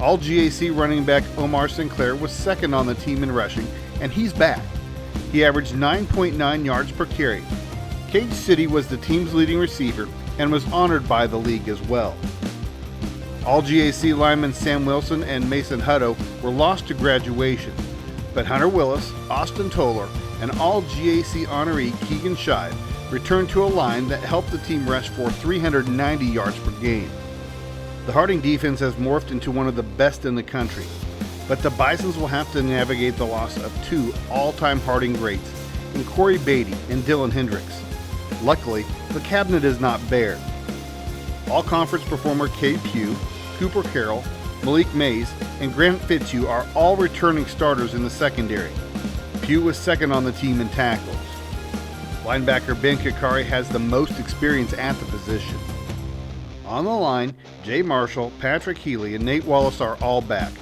All GAC running back Omar Sinclair was second on the team in rushing, and he's back. He averaged 9.9 yards per carry. Cage City was the team's leading receiver and was honored by the league as well. All GAC linemen Sam Wilson and Mason Hutto were lost to graduation, but Hunter Willis, Austin Toller, and all GAC honoree Keegan Shive returned to a line that helped the team rush for 390 yards per game. The Harding defense has morphed into one of the best in the country, but the Bisons will have to navigate the loss of 2 all-time Harding greats in Corey Beatty and Dylan Hendricks. Luckily, the cabinet is not bare. All-conference performer Cade Pugh, Cooper Carroll, Malik Mays, and Grant Fitzhugh are all returning starters in the secondary. Pugh was second on the team in tackles. Linebacker Ben Hickory has the most experience at the position. On the line, Jay Marshall, Patrick Healy, and Nate Wallace are all back.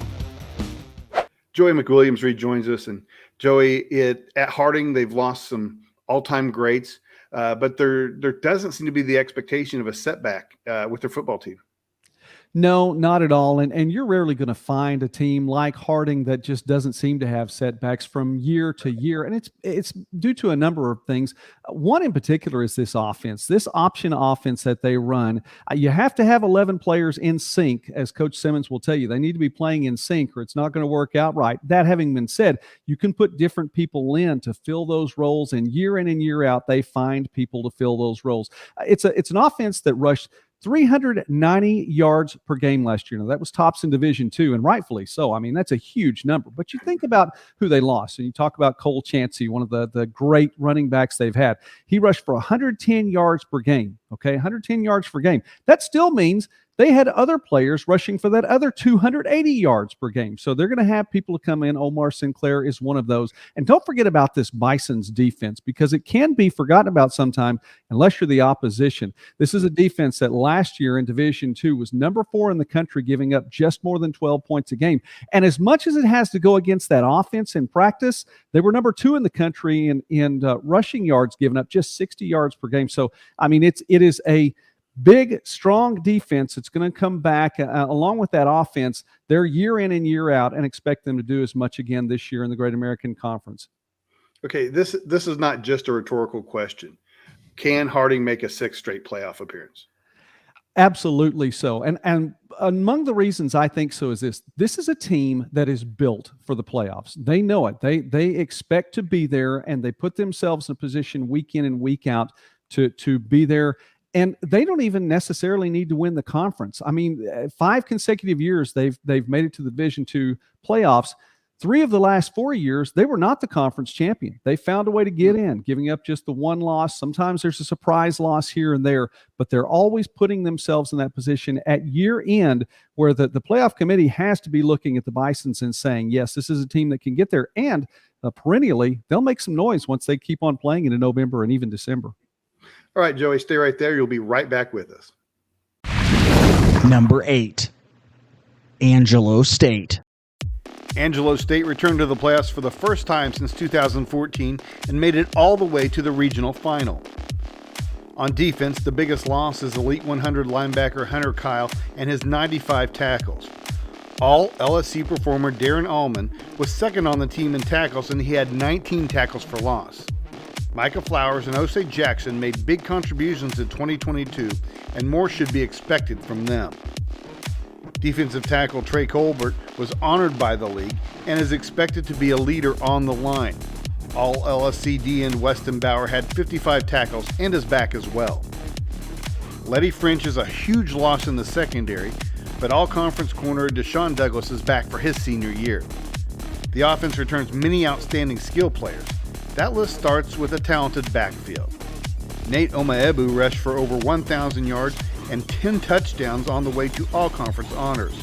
Joey McWilliams rejoins us. And Joey, at Harding, they've lost some all-time greats, but there doesn't seem to be the expectation of a setback with their football team. No, not at all. And you're rarely going to find a team like Harding that just doesn't seem to have setbacks from year to year. And it's due to a number of things. One in particular is this offense, this option offense that they run. You have to have 11 players in sync, as Coach Simmons will tell you. They need to be playing in sync or it's not going to work out right. That having been said, you can put different people in to fill those roles, and in year out, they find people to fill those roles. It's an offense that rushed 390 yards per game last year. Now, that was tops in Division II, and rightfully so. I mean, that's a huge number. But you think about who they lost, and you talk about Cole Chansey, one of the great running backs they've had. He rushed for 110 yards per game, okay, 110 yards per game. That still means they had other players rushing for that other 280 yards per game. So they're going to have people to come in. Omar Sinclair is one of those. And don't forget about this Bison's defense, because it can be forgotten about sometime unless you're the opposition. This is a defense that last year in Division II was number 4 in the country, giving up just more than 12 points a game. And as much as it has to go against that offense in practice, they were number 2 in the country in rushing yards, giving up just 60 yards per game. So, I mean, it is a big, strong defense. It's going to come back along with that offense. They're year in and year out, and expect them to do as much again this year in the Great American Conference. Okay, this is not just a rhetorical question. Can Harding make a 6th straight playoff appearance? Absolutely so. And among the reasons I think so is this is a team that is built for the playoffs. They know it. They expect to be there, and they put themselves in a position week in and week out to be there. And they don't even necessarily need to win the conference. I mean, 5 consecutive years they've made it to the Division II playoffs. 3 of the last 4 years, they were not the conference champion. They found a way to get in, giving up just the one loss. Sometimes there's a surprise loss here and there, but they're always putting themselves in that position at year end where the playoff committee has to be looking at the Bisons and saying, yes, this is a team that can get there. And perennially, they'll make some noise once they keep on playing into November and even December. All right, Joey, stay right there. You'll be right back with us. Number 8, Angelo State. Angelo State returned to the playoffs for the first time since 2014 and made it all the way to the regional final. On defense, the biggest loss is Elite 100 linebacker Hunter Kyle and his 95 tackles. All LSC performer Darren Allman was second on the team in tackles, and he had 19 tackles for loss. Micah Flowers and Osei Jackson made big contributions in 2022, and more should be expected from them. Defensive tackle Trey Colbert was honored by the league and is expected to be a leader on the line. All LSC DN Weston Bauer had 55 tackles and is back as well. Letty French is a huge loss in the secondary, but all-conference corner Deshaun Douglas is back for his senior year. The offense returns many outstanding skill players. That list starts with a talented backfield. Nate Omaebu rushed for over 1,000 yards and 10 touchdowns on the way to all-conference honors.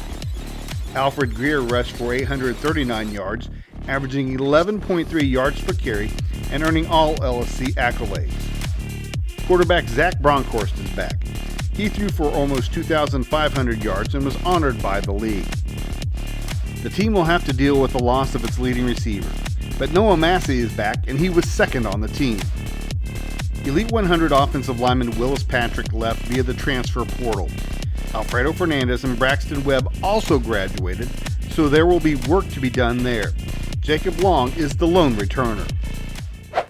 Alfred Greer rushed for 839 yards, averaging 11.3 yards per carry and earning all LSC accolades. Quarterback Zach Bronkhorst is back. He threw for almost 2,500 yards and was honored by the league. The team will have to deal with the loss of its leading receiver, but Noah Massey is back, and he was second on the team. Elite 100 offensive lineman Willis Patrick left via the transfer portal. Alfredo Fernandez and Braxton Webb also graduated, so there will be work to be done there. Jacob Long is the lone returner.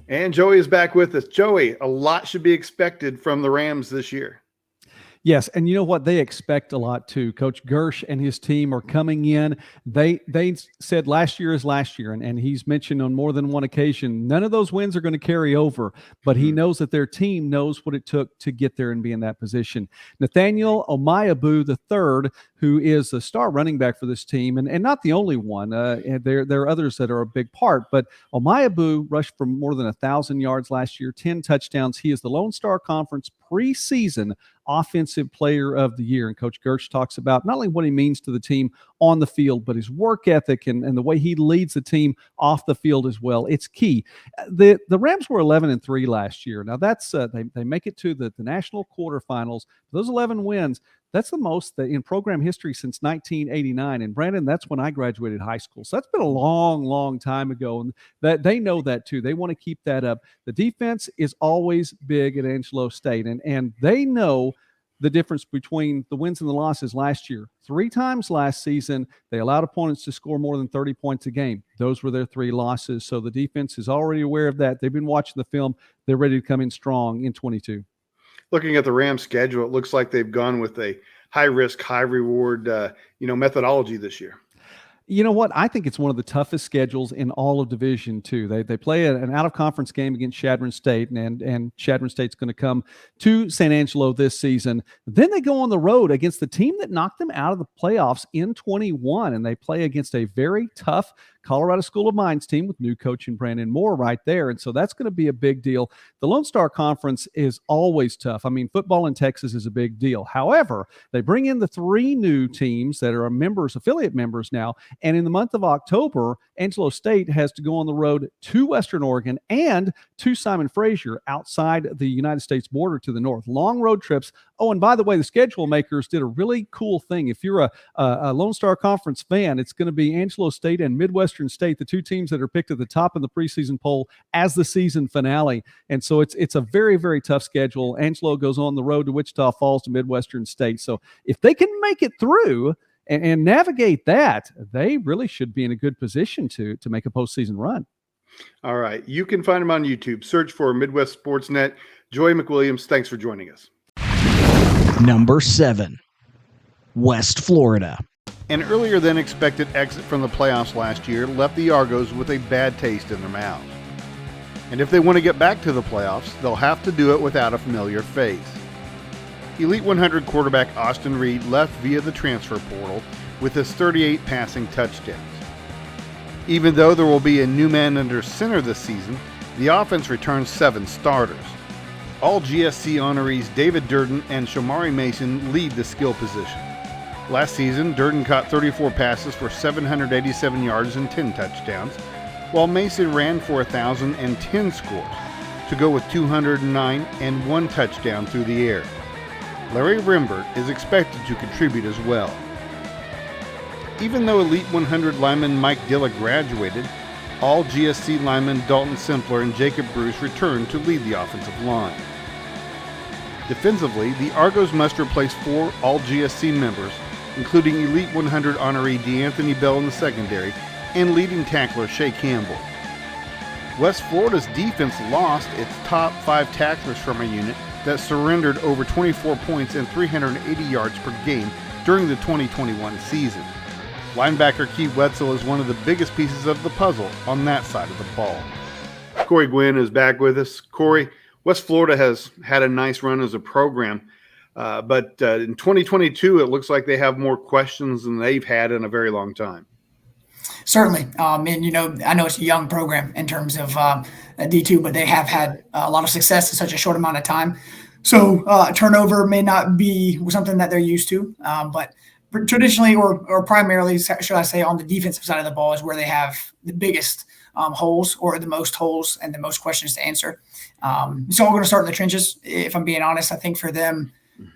And Joey is back with us. Joey, a lot should be expected from the Rams this year. Yes, and you know what? They expect a lot too. Coach Gersh and his team are coming in. They said last year is last year, and he's mentioned on more than one occasion, none of those wins are going to carry over, but he knows that their team knows what it took to get there and be in that position. Nathaniel Omaebu III, who is the star running back for this team, and not the only one. There are others that are a big part, but Omaebu rushed for more than 1,000 yards last year, 10 touchdowns. He is the Lone Star Conference preseason Offensive Player of the Year. And Coach Gersh talks about not only what he means to the team on the field, but his work ethic and the way he leads the team off the field as well. It's key. The Rams were 11-3 last year. Now that's they make it to the national quarterfinals. Those 11 wins, that's the most in program history since 1989. And Brandon, that's when I graduated high school. So that's been a long, long time ago. And that they know that too. They want to keep that up. The defense is always big at Angelo State. And they know the difference between the wins and the losses last year. 3 times last season, they allowed opponents to score more than 30 points a game. Those were their 3 losses. So the defense is already aware of that. They've been watching the film. They're ready to come in strong in 22. Looking at the Rams' schedule, it looks like they've gone with a high-risk, high-reward, methodology this year. You know what? I think it's one of the toughest schedules in all of Division II. They play an out-of-conference game against Shepherdstown State, and Shepherdstown State's going to come to San Angelo this season. Then they go on the road against the team that knocked them out of the playoffs in 21, and they play against a very tough Colorado School of Mines team with new coach Brandon Moore right there. And so that's going to be a big deal. The Lone Star Conference is always tough. I mean, football in Texas is a big deal. However, they bring in the 3 new teams that are affiliate members now. And in the month of October, Angelo State has to go on the road to Western Oregon and to Simon Fraser outside the United States border to the north. Long road trips. Oh, and by the way, the schedule makers did a really cool thing. If you're a Lone Star Conference fan, it's going to be Angelo State and Midwestern State, the 2 teams that are picked at the top of the preseason poll as the season finale. And so it's a very, very tough schedule. Angelo goes on the road to Wichita Falls to Midwestern State. So if they can make it through and navigate that, they really should be in a good position to make a postseason run. All right. You can find them on YouTube. Search for Midwest Sports Net. Joey McWilliams, thanks for joining us. Number 7, West Florida. An earlier than expected exit from the playoffs last year left the Argos with a bad taste in their mouths. And if they want to get back to the playoffs, they'll have to do it without a familiar face. Elite 100 quarterback Austin Reed left via the transfer portal with his 38 passing touchdowns. Even though there will be a new man under center this season, the offense returns 7 starters. All GSC honorees David Durden and Shamari Mason lead the skill position. Last season, Durden caught 34 passes for 787 yards and 10 touchdowns, while Mason ran for 1,010 scores to go with 209 and 1 touchdown through the air. Larry Rimbert is expected to contribute as well. Even though Elite 100 lineman Mike Dilla graduated, all GSC linemen Dalton Simpler and Jacob Bruce returned to lead the offensive line. Defensively, the Argos must replace 4 all-GSC members, including Elite 100 honoree DeAnthony Bell in the secondary and leading tackler Shea Campbell. West Florida's defense lost its top 5 tacklers from a unit that surrendered over 24 points and 380 yards per game during the 2021 season. Linebacker Keith Wetzel is one of the biggest pieces of the puzzle on that side of the ball. Corey Gwynn is back with us. Corey, West Florida has had a nice run as a program, but in 2022, it looks like they have more questions than they've had in a very long time. Certainly. And, I know it's a young program in terms of D2, but they have had a lot of success in such a short amount of time. So turnover may not be something that they're used to, but traditionally or primarily, should I say, on the defensive side of the ball is where they have the biggest holes or the most holes and the most questions to answer. It's all going to start in the trenches, if I'm being honest. I think for them,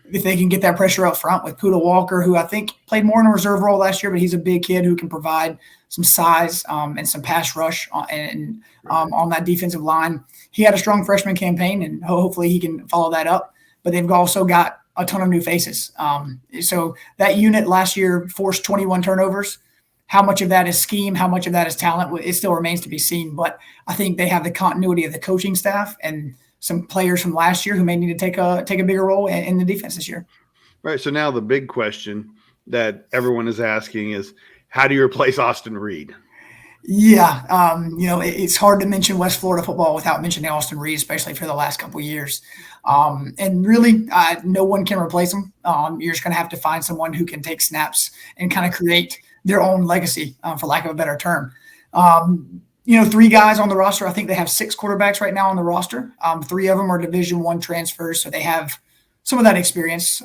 if they can get that pressure up front with Poodle Walker, who I think played more in a reserve role last year, but he's a big kid who can provide some size and some pass rush on that defensive line. He had a strong freshman campaign, and hopefully he can follow that up. But they've also got a ton of new faces. So that unit last year forced 21 turnovers. How much of that is scheme? How much of that is talent? It still remains to be seen. But I think they have the continuity of the coaching staff and some players from last year who may need to take a bigger role in the defense this year. Right. So now the big question that everyone is asking is, how do you replace Austin Reed? Yeah. It's hard to mention West Florida football without mentioning Austin Reed, especially for the last couple of years. And really, no one can replace him. You're just going to have to find someone who can take snaps and kind of create their own legacy, for lack of a better term. 3 guys on the roster. I think they have 6 quarterbacks right now on the roster. 3 of them are Division I transfers, so they have some of that experience,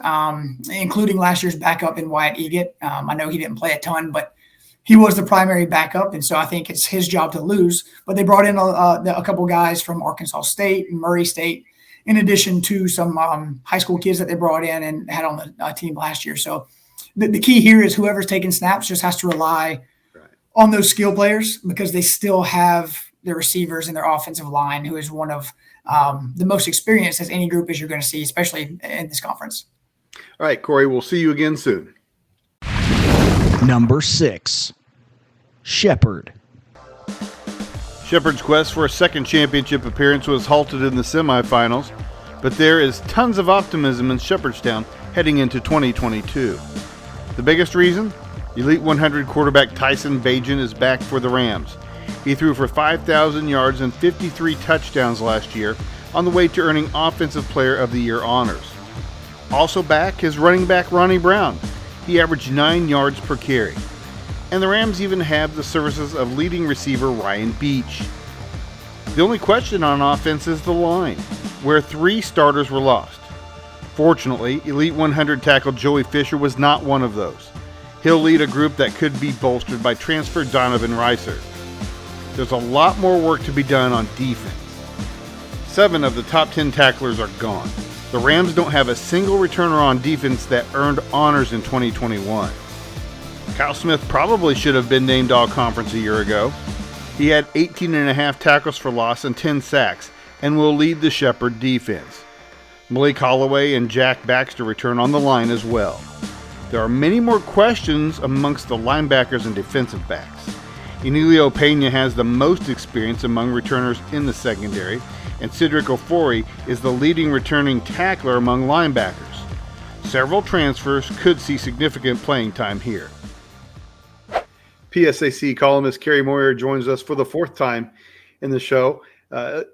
including last year's backup in Wyatt Egat. I know he didn't play a ton, but he was the primary backup, and so I think it's his job to lose. But they brought in a couple guys from Arkansas State and Murray State, in addition to some high school kids that they brought in and had on the team last year. So the key here is whoever's taking snaps just has to rely on those skill players, because they still have their receivers and their offensive line, who is one of the most experienced as any group as you're going to see, especially in this conference. All right, Corey, we'll see you again soon. Number 6, Shepherd. Shepherd's quest for a second championship appearance was halted in the semifinals, but there is tons of optimism in Shepherdstown heading into 2022. The biggest reason? Elite 100 quarterback Tyson Bajan is back for the Rams. He threw for 5,000 yards and 53 touchdowns last year, on the way to earning Offensive Player of the Year honors. Also back is running back Ronnie Brown. He averaged 9 yards per carry. And the Rams even have the services of leading receiver Ryan Beach. The only question on offense is the line, where 3 starters were lost. Fortunately, Elite 100 tackle Joey Fisher was not one of those. He'll lead a group that could be bolstered by transfer Donovan Reiser. There's a lot more work to be done on defense. 7 of the top 10 tacklers are gone. The Rams don't have a single returner on defense that earned honors in 2021. Kyle Smith probably should have been named All-Conference a year ago. He had 18.5 tackles for loss and 10 sacks, and will lead the Shepherd defense. Malik Holloway and Jack Baxter return on the line as well. There are many more questions amongst the linebackers and defensive backs. Emilio Pena has the most experience among returners in the secondary, and Cedric Ofori is the leading returning tackler among linebackers. Several transfers could see significant playing time here. PSAC columnist Kerry Moyer joins us for the 4th time in the show.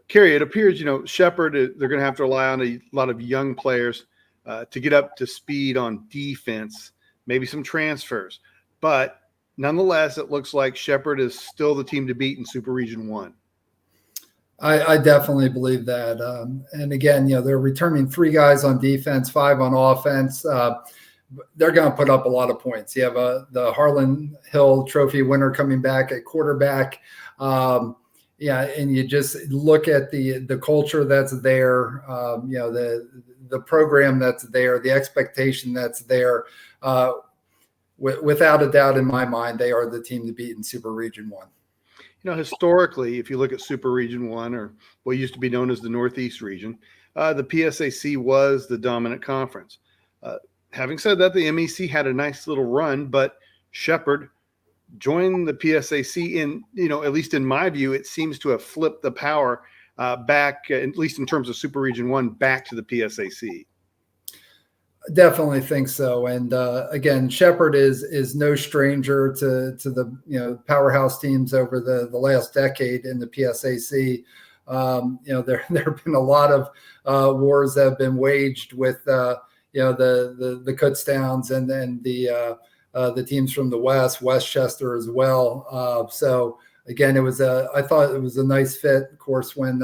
Kerry, it appears, Shepherd, they're going to have to rely on a lot of young players to get up to speed on defense, maybe some transfers. But nonetheless, it looks like Shepherd is still the team to beat in Super Region 1. I definitely believe that. And again, they're returning 3 guys on defense, 5 on offense. They're going to put up a lot of points. You have the Harlan Hill Trophy winner coming back at quarterback. And you just look at the culture that's there, the program that's there, the expectation that's there. Without a doubt, in my mind, they are the team to beat in Super Region 1. Historically, if you look at Super Region 1, or what used to be known as the Northeast Region, the PSAC was the dominant conference. Having said that, the MEC had a nice little run, but Shepherd joined the PSAC in, at least in my view, it seems to have flipped the power back, at least in terms of Super Region 1, back to the PSAC. Definitely think so. And again, Shepherd is no stranger to the powerhouse teams over the last decade in the PSAC. There have been a lot of wars that have been waged with the Kutztowns and then the teams from the Westchester as well. So again, I thought it was a nice fit. Of course, when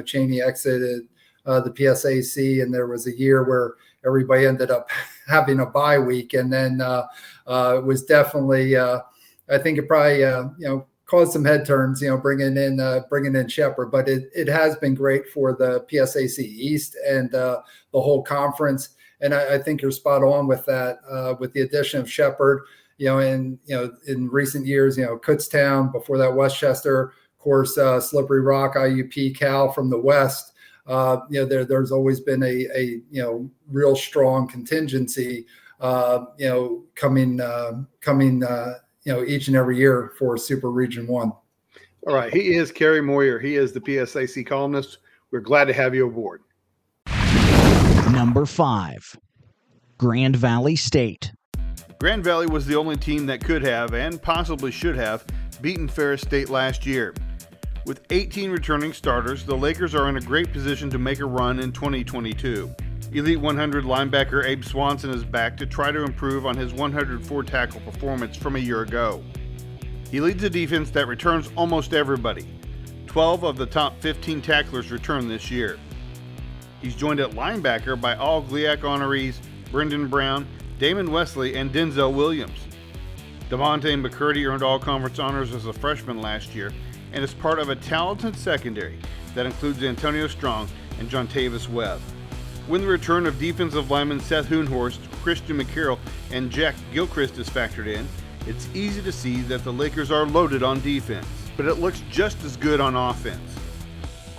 Cheney exited the PSAC, and there was a year where everybody ended up having a bye week, and then it was definitely I think it probably caused some head turns, bringing in Shepherd, but it has been great for the PSAC East and the whole conference. And I think you're spot on with that, with the addition of Shepherd, in recent years, Kutztown, before that Westchester, of course, Slippery Rock, IUP, Cal from the West. There's always been a real strong contingency, coming each and every year for Super Region 1. All right. He is Kerry Moyer. He is the PSAC columnist. We're glad to have you aboard. Number 5, Grand Valley State. Grand Valley was the only team that could have, and possibly should have, beaten Ferris State last year. With 18 returning starters, the Lakers are in a great position to make a run in 2022. Elite 100 linebacker Abe Swanson is back to try to improve on his 104 tackle performance from a year ago. He leads a defense that returns almost everybody. 12 of the top 15 tacklers return this year. He's joined at linebacker by all GLIAC honorees Brendan Brown, Damon Wesley, and Denzel Williams. Devontae McCurdy earned all-conference honors as a freshman last year and is part of a talented secondary that includes Antonio Strong and Jontavis Webb. When the return of defensive linemen Seth Hoonhorst, Christian McCarroll, and Jack Gilchrist is factored in, it's easy to see that the Lakers are loaded on defense, but it looks just as good on offense.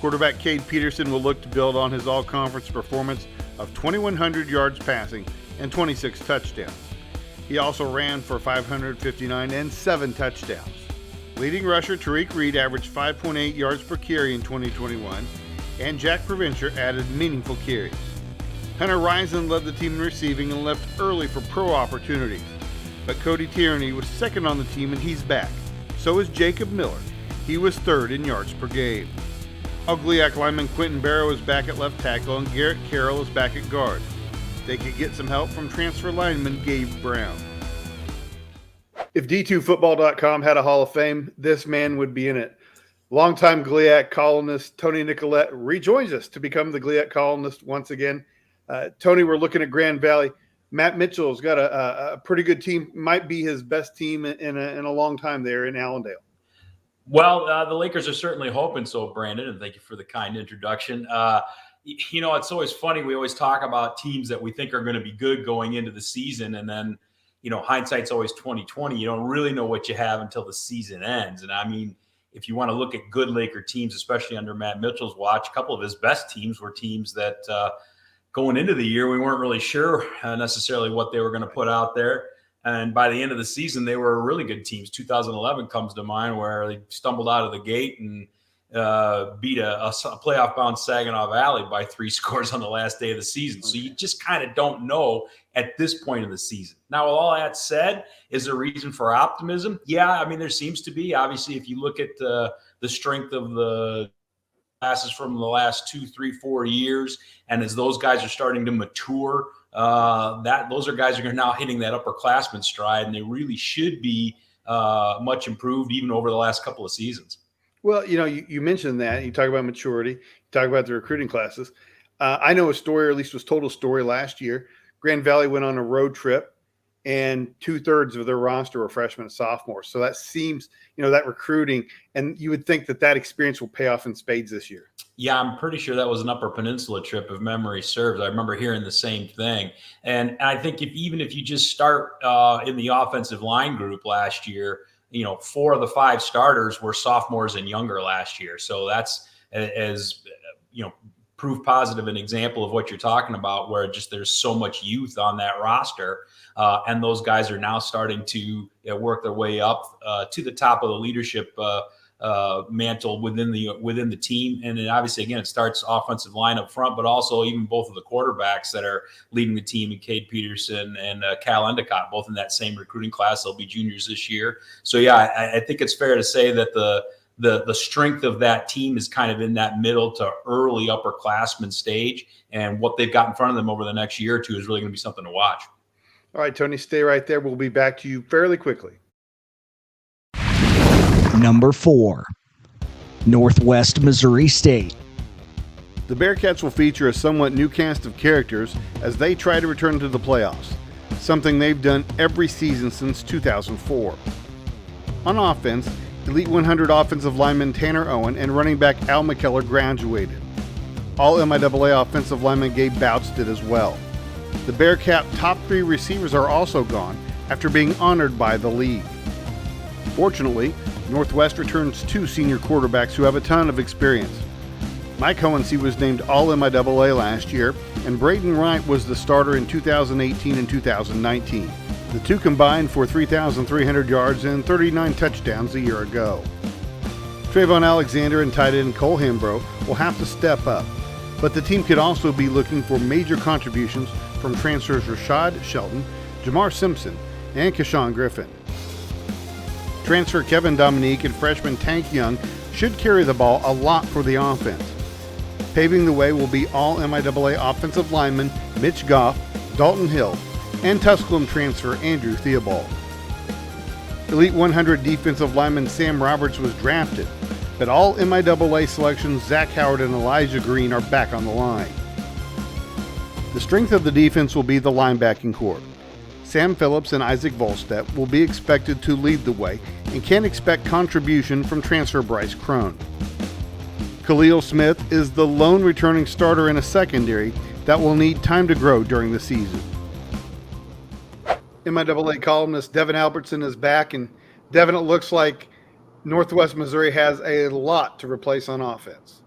Quarterback Cade Peterson will look to build on his all-conference performance of 2,100 yards passing and 26 touchdowns. He also ran for 559 and 7 touchdowns. Leading rusher Tariq Reed averaged 5.8 yards per carry in 2021, and Jack Provencher added meaningful carries. Hunter Rison led the team in receiving and left early for pro opportunities, but Cody Tierney was second on the team and he's back. So is Jacob Miller. He was third in yards per game. Ugliac lineman Quentin Barrow is back at left tackle and Garrett Carroll is back at guard. They could get some help from transfer lineman Gabe Brown. If D2Football.com had a Hall of Fame, this man would be in it. Longtime GLIAC columnist Tony Nicolette rejoins us to become the GLIAC columnist once again. Tony, we're looking at Grand Valley. Matt Mitchell's got a pretty good team, might be his best team in a long time there in Allendale. Well, the Lakers are certainly hoping so, Brandon, and thank you for the kind introduction. It's always funny. We always talk about teams that we think are going to be good going into the season, and then, hindsight's always 20/20. You don't really know what you have until the season ends. And I mean, if you want to look at good Laker teams, especially under Matt Mitchell's watch, a couple of his best teams were teams that going into the year, we weren't really sure necessarily what they were going to put out there. And by the end of the season, they were really good teams. 2011 comes to mind where they stumbled out of the gate and beat a playoff-bound Saginaw Valley by 3 scores on the last day of the season. So you just kind of don't know at this point of the season. Now, with all that said, is there reason for optimism? Yeah, I mean, there seems to be. Obviously, if you look at the strength of the classes from the last 2, 3, 4 years, and as those guys are starting to mature, those are guys who are now hitting that upperclassman stride, and they really should be much improved even over the last couple of seasons. Well, you mentioned that. You talk about maturity. You talk about the recruiting classes. I know a story, or at least was told a story last year. Grand Valley went on a road trip, and 2/3 of their roster were freshmen and sophomores. So that seems, that recruiting, and you would think that experience will pay off in spades this year. Yeah, I'm pretty sure that was an Upper Peninsula trip, if memory serves. I remember hearing the same thing. And I think even if you just start in the offensive line group last year, 4 of the 5 starters were sophomores and younger last year. So that's as proof positive an example of what you're talking about, where just there's so much youth on that roster. And those guys are now starting to work their way up to the top of the leadership mantle within the team. And then obviously, again, it starts offensive line up front, but also even both of the quarterbacks that are leading the team, in Cade Peterson and Cal Endicott, both in that same recruiting class. They'll be juniors this year. So yeah, I think it's fair to say that the strength of that team is kind of in that middle to early upperclassman stage, and what they've got in front of them over the next year or two is really going to be something to watch. All right, Tony, stay right there. We'll be back to you fairly quickly. Number 4, Northwest Missouri State. The Bearcats will feature a somewhat new cast of characters as they try to return to the playoffs, something they've done every season since 2004. On offense, Elite 100 offensive lineman Tanner Owen and running back Al McKellar graduated. All MIAA offensive lineman Gabe Bouts did as well. The Bearcat top 3 receivers are also gone after being honored by the league. Fortunately, Northwest returns 2 senior quarterbacks who have a ton of experience. Mike Hohensee was named All-MIAA last year, and Braden Wright was the starter in 2018 and 2019. The 2 combined for 3,300 yards and 39 touchdowns a year ago. Trayvon Alexander and tight end Cole Hambro will have to step up, but the team could also be looking for major contributions from transfers Rashad Shelton, Jamar Simpson, and Keshawn Griffin. Transfer Kevin Dominique and freshman Tank Young should carry the ball a lot for the offense. Paving the way will be all MIAA offensive linemen Mitch Goff, Dalton Hill, and Tusculum transfer Andrew Theobald. Elite 100 defensive lineman Sam Roberts was drafted, but all MIAA selections Zach Howard and Elijah Green are back on the line. The strength of the defense will be the linebacking corps. Sam Phillips and Isaac Volstedt will be expected to lead the way and can expect contribution from transfer Bryce Crone. Khalil Smith is the lone returning starter in a secondary that will need time to grow during the season. MIAA columnist Devin Albertson is back, and Devin, it looks like Northwest Missouri has a lot to replace on offense.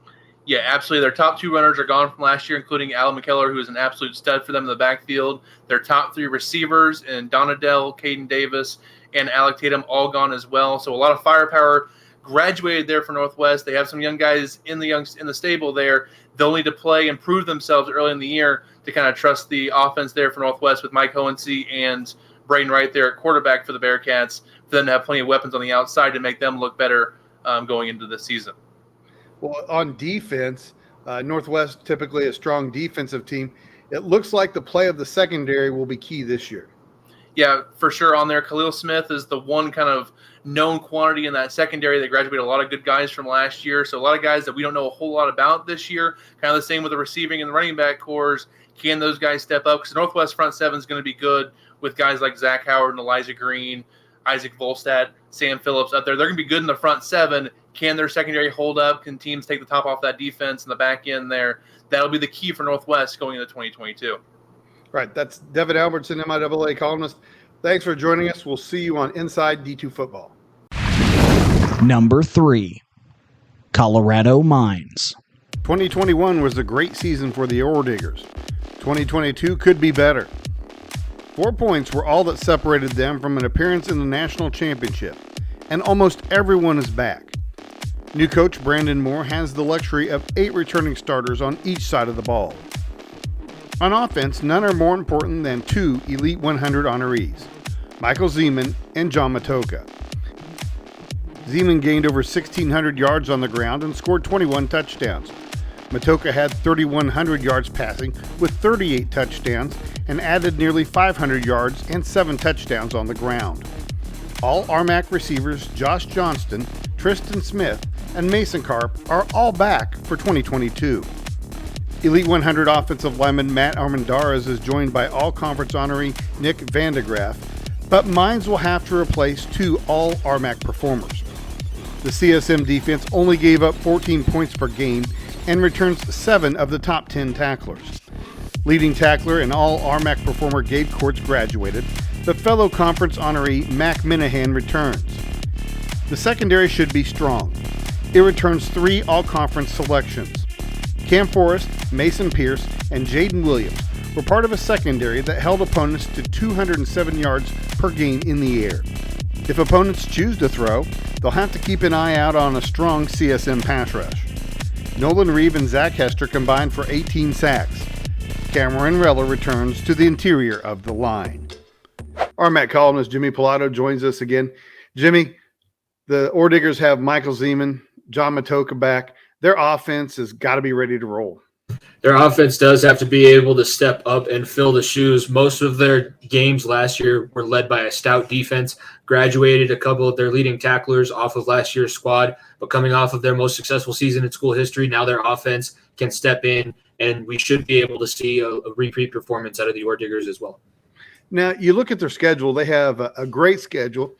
Yeah, absolutely. Their top 2 runners are gone from last year, including Al McKellar, who is an absolute stud for them in the backfield. Their top 3 receivers, and Donadell, Caden Davis, and Alec Tatum, all gone as well. So a lot of firepower graduated there for Northwest. They have some young guys in the stable there. They'll need to play and prove themselves early in the year to kind of trust the offense there for Northwest with Mike Hohensee and Braden Wright there at quarterback for the Bearcats, for them to have plenty of weapons on the outside to make them look better going into the season. Well, on defense, Northwest typically a strong defensive team. It looks like the play of the secondary will be key this year. Yeah, for sure. On there, Khalil Smith is the one kind of known quantity in that secondary. They graduated a lot of good guys from last year, so a lot of guys that we don't know a whole lot about this year. Kind of the same with the receiving and the running back cores. Can those guys step up? Because the Northwest front seven is going to be good with guys like Zach Howard and Elijah Green, Isaac Volstad, Sam Phillips up there. They're going to be good in the front seven. Can their secondary hold up? Can teams take the top off that defense in the back end there? That'll be the key for Northwest going into 2022. Right. That's Devin Albertson, MIAA columnist. Thanks for joining us. We'll see you on Inside D2 Football. Number 3, Colorado Mines. 2021 was a great season for the Ore Diggers. 2022 could be better. 4 points were all that separated them from an appearance in the national championship, and almost everyone is back. New coach Brandon Moore has the luxury of 8 returning starters on each side of the ball. On offense, none are more important than 2 Elite 100 honorees, Michael Zeman and John Matoka. Zeman gained over 1,600 yards on the ground and scored 21 touchdowns. Matoka had 3,100 yards passing with 38 touchdowns and added nearly 500 yards and 7 touchdowns on the ground. All RMAC receivers Josh Johnston, Tristan Smith, and Mason Karp are all back for 2022. Elite 100 offensive lineman Matt Armendariz is joined by all-conference honoree Nick Vandegraff, but Mines will have to replace 2 all-RMAC performers. The CSM defense only gave up 14 points per game and returns 7 of the top 10 tacklers. Leading tackler and all-RMAC performer Gabe Courts graduated. The fellow conference honoree Mac Minahan returns. The secondary should be strong. It returns 3 all-conference selections. Cam Forrest, Mason Pierce, and Jaden Williams were part of a secondary that held opponents to 207 yards per game in the air. If opponents choose to throw, they'll have to keep an eye out on a strong CSM pass rush. Nolan Reeve and Zach Hester combined for 18 sacks. Cameron Rella returns to the interior of the line. RMAC columnist Jimmy Pilato joins us again. Jimmy, the Ore Diggers have Michael Zeman, John Matoka back. Their offense has got to be ready to roll. Their offense does have to be able to step up and fill the shoes. Most of their games last year were led by a stout defense, graduated a couple of their leading tacklers off of last year's squad, but coming off of their most successful season in school history, now their offense can step in, and we should be able to see a repeat performance out of the Ore Diggers as well. Now, you look at their schedule, they have a great schedule.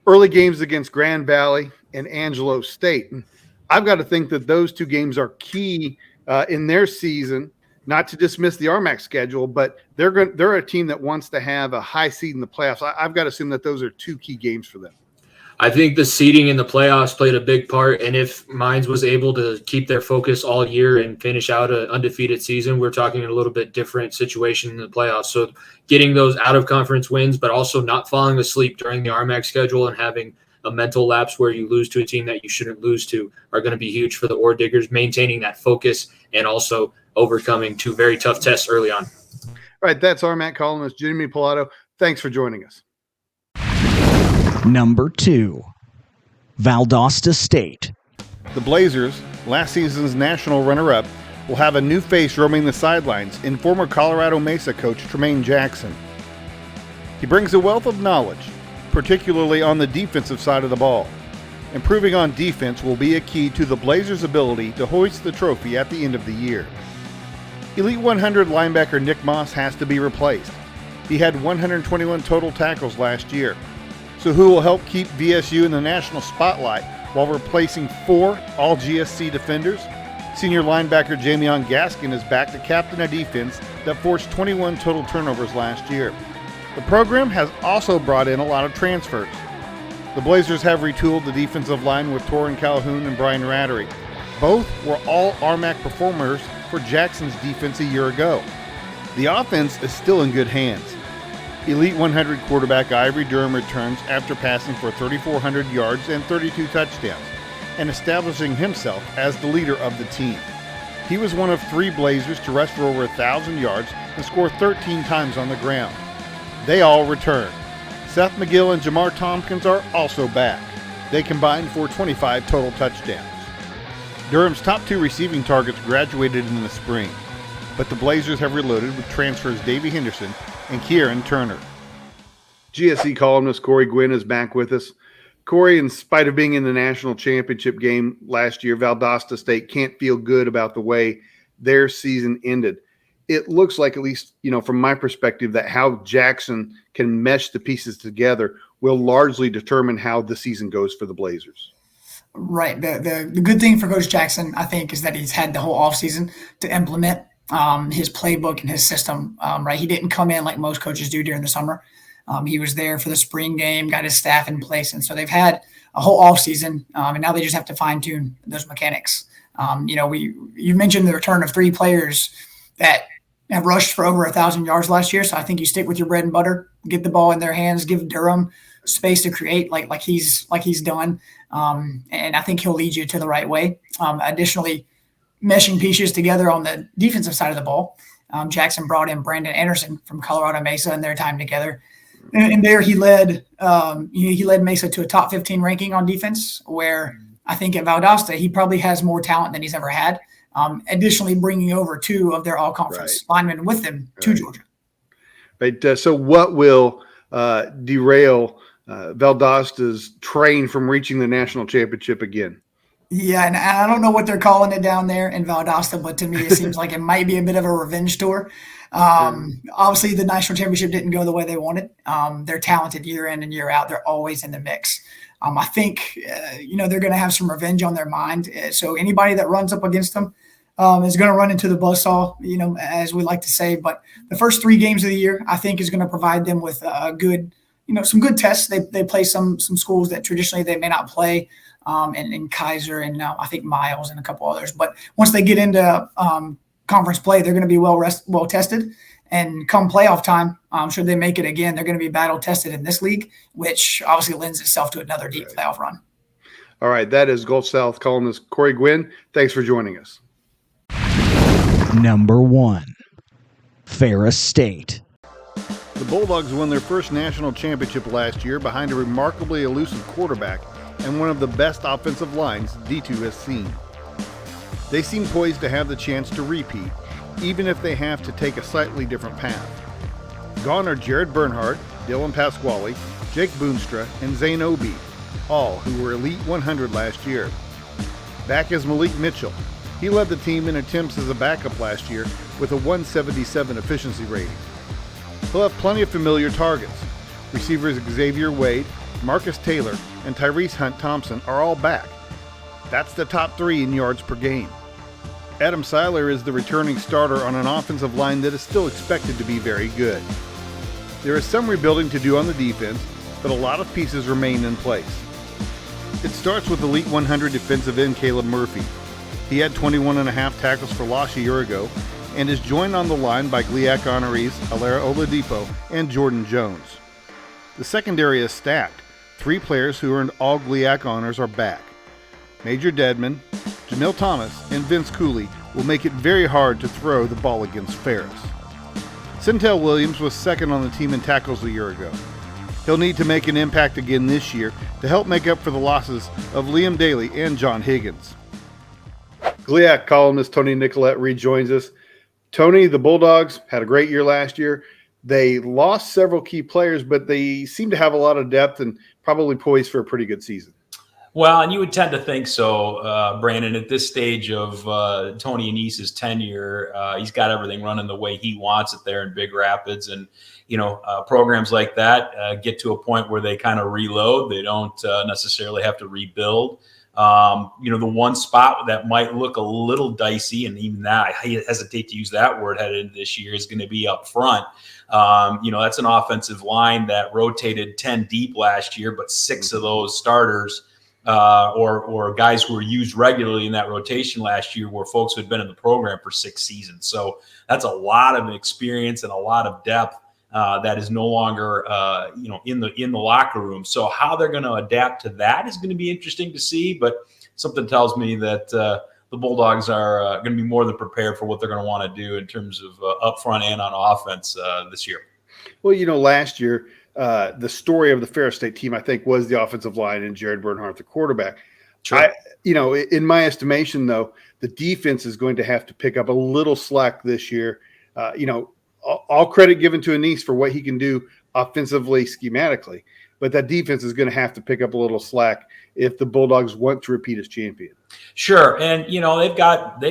Early games against Grand Valley and Angelo State. And I've got to think that those 2 games are key in their season, not to dismiss the RMAC schedule, but they're a team that wants to have a high seed in the playoffs. I've got to assume that those are 2 key games for them. I think the seeding in the playoffs played a big part, and if Mines was able to keep their focus all year and finish out an undefeated season, we're talking a little bit different situation in the playoffs. So getting those out-of-conference wins, but also not falling asleep during the RMAC schedule and having a mental lapse where you lose to a team that you shouldn't lose to are going to be huge for the Ore Diggers, maintaining that focus and also overcoming 2 very tough tests early on. All right, that's RMAC columnist Jimmy Pilato. Thanks for joining us. Number 2, Valdosta State. The Blazers, last season's national runner-up, will have a new face roaming the sidelines in former Colorado Mesa coach Tremaine Jackson. He brings a wealth of knowledge, particularly on the defensive side of the ball. Improving on defense will be a key to the Blazers' ability to hoist the trophy at the end of the year. Elite 100 linebacker Nick Moss has to be replaced. He had 121 total tackles last year. So who will help keep VSU in the national spotlight while replacing 4 all-GSC defenders? Senior linebacker Jamion Gaskin is back to captain a defense that forced 21 total turnovers last year. The program has also brought in a lot of transfers. The Blazers have retooled the defensive line with Torrin Calhoun and Brian Rattery. Both were all RMAC performers for Jackson's defense a year ago. The offense is still in good hands. Elite 100 quarterback Ivory Durham returns after passing for 3,400 yards and 32 touchdowns, and establishing himself as the leader of the team. He was one of 3 Blazers to rush for over 1,000 yards and score 13 times on the ground. They all return. Seth McGill and Jamar Tompkins are also back. They combined for 25 total touchdowns. Durham's top 2 receiving targets graduated in the spring, but the Blazers have reloaded with transfers Davey Henderson and Kieran Turner. GSE columnist Corey Gwynn is back with us. Corey, in spite of being in the national championship game last year, Valdosta State can't feel good about the way their season ended. It looks like, at least, from my perspective, that how Jackson can mesh the pieces together will largely determine how the season goes for the Blazers. Right. The good thing for Coach Jackson, I think, is that he's had the whole offseason to implement his playbook and his system. Right. He didn't come in like most coaches do during the summer. He was there for the spring game, got his staff in place. And so they've had a whole offseason, and now they just have to fine tune those mechanics. You mentioned the return of 3 players that have rushed for over 1,000 yards last year. So I think you stick with your bread and butter, get the ball in their hands, give Durham space to create like he's done. And I think he'll lead you to the right way. Additionally, meshing pieces together on the defensive side of the ball. Jackson brought in Brandon Anderson from Colorado Mesa in their time together. And there he led Mesa to a top 15 ranking on defense, where I think at Valdosta, he probably has more talent than he's ever had. Additionally, bringing over 2 of their all-conference linemen with them to Georgia. But so what will derail Valdosta's train from reaching the national championship again? Yeah, and I don't know what they're calling it down there in Valdosta, but to me it seems like it might be a bit of a revenge tour. Obviously, the national championship didn't go the way they wanted. They're talented year in and year out. They're always in the mix. I think, they're going to have some revenge on their mind. So anybody that runs up against them is going to run into the buzzsaw, as we like to say. But the first 3 games of the year, I think, is going to provide them with a good, some good tests. They play some schools that traditionally they may not play, and Kaiser and I think Miles and a couple others. But once they get into conference play, they're going to be well tested. And come playoff time, should they make it again, they're going to be battle tested in this league, which obviously lends itself to another deep playoff run. All right, that is Gulf South columnist Corey Gwynn. Thanks for joining us. Number 1, Ferris State. The Bulldogs won their first national championship last year behind a remarkably elusive quarterback and one of the best offensive lines D2 has seen. They seem poised to have the chance to repeat, even if they have to take a slightly different path. Gone are Jared Bernhardt, Dylan Pasquale, Jake Boonstra, and Zane Obi, all who were Elite 100 last year. Back is Malik Mitchell. He led the team in attempts as a backup last year with a 177 efficiency rating. He'll have plenty of familiar targets. Receivers Xavier Wade, Marcus Taylor, and Tyrese Hunt Thompson are all back. That's the top 3 in yards per game. Adam Seiler is the returning starter on an offensive line that is still expected to be very good. There is some rebuilding to do on the defense, but a lot of pieces remain in place. It starts with Elite 100 defensive end Caleb Murphy. He had 21.5 tackles for loss a year ago and is joined on the line by GLIAC honorees Alera Oladipo and Jordan Jones. The secondary is stacked. 3 players who earned all GLIAC honors are back. Major Dedman, Jamil Thomas, and Vince Cooley will make it very hard to throw the ball against Ferris. Centel Williams was second on the team in tackles a year ago. He'll need to make an impact again this year to help make up for the losses of Liam Daly and John Higgins. GLIAC columnist Tony Nicolette rejoins us. Tony, the Bulldogs had a great year last year. They lost several key players, but they seem to have a lot of depth and probably poised for a pretty good season. Well, and you would tend to think so, Brandon. At this stage of Tony Anese's tenure, he's got everything running the way he wants it there in Big Rapids. And, programs like that get to a point where they kind of reload. They don't necessarily have to rebuild. The one spot that might look a little dicey, and even that, I hesitate to use that word headed into this year, is going to be up front. That's an offensive line that rotated 10 deep last year, but 6 of those starters or guys who were used regularly in that rotation last year were folks who had been in the program for 6 seasons. So that's a lot of experience and a lot of depth that is no longer in the locker room. So how they're going to adapt to that is going to be interesting to see. But something tells me that the Bulldogs are going to be more than prepared for what they're going to want to do in terms of up front and on offense this year. Well, last year, the story of the Ferris State team, I think, was the offensive line and Jared Bernhardt, the quarterback. Sure. In my estimation, though, the defense is going to have to pick up a little slack this year. All credit given to Anise for what he can do offensively, schematically, but that defense is going to have to pick up a little slack if the Bulldogs want to repeat as champion. Sure, and they've got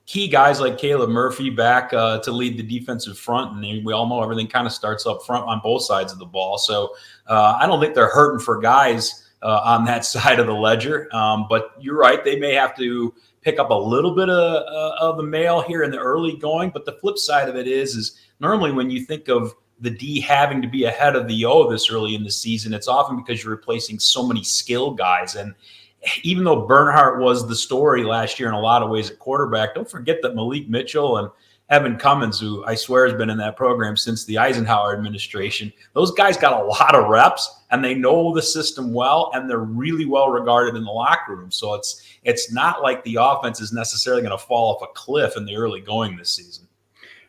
key guys like Caleb Murphy back to lead the defensive front, and we all know everything kind of starts up front on both sides of the ball. So I don't think they're hurting for guys on that side of the ledger. But you're right, they may have to pick up a little bit of the mail here in the early going. But the flip side of it is normally when you think of the D having to be ahead of the O this early in the season, it's often because you're replacing so many skill guys. And even though Bernhardt was the story last year in a lot of ways at quarterback, don't forget that Malik Mitchell and Evan Cummins, who I swear has been in that program since the Eisenhower administration, those guys got a lot of reps and they know the system well, and they're really well regarded in the locker room. So it's not like the offense is necessarily going to fall off a cliff in the early going this season.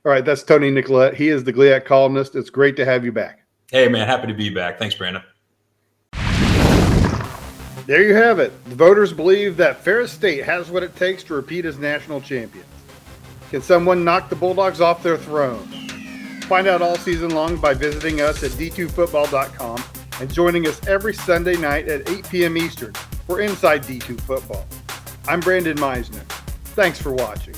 All right, that's Tony Nicolette. He is the GLIAC columnist. It's great to have you back. Hey, man, happy to be back. Thanks, Brandon. There you have it. The voters believe that Ferris State has what it takes to repeat as national champions. Can someone knock the Bulldogs off their throne? Find out all season long by visiting us at D2Football.com and joining us every Sunday night at 8 p.m. Eastern for Inside D2 Football. I'm Brandon Meisner. Thanks for watching.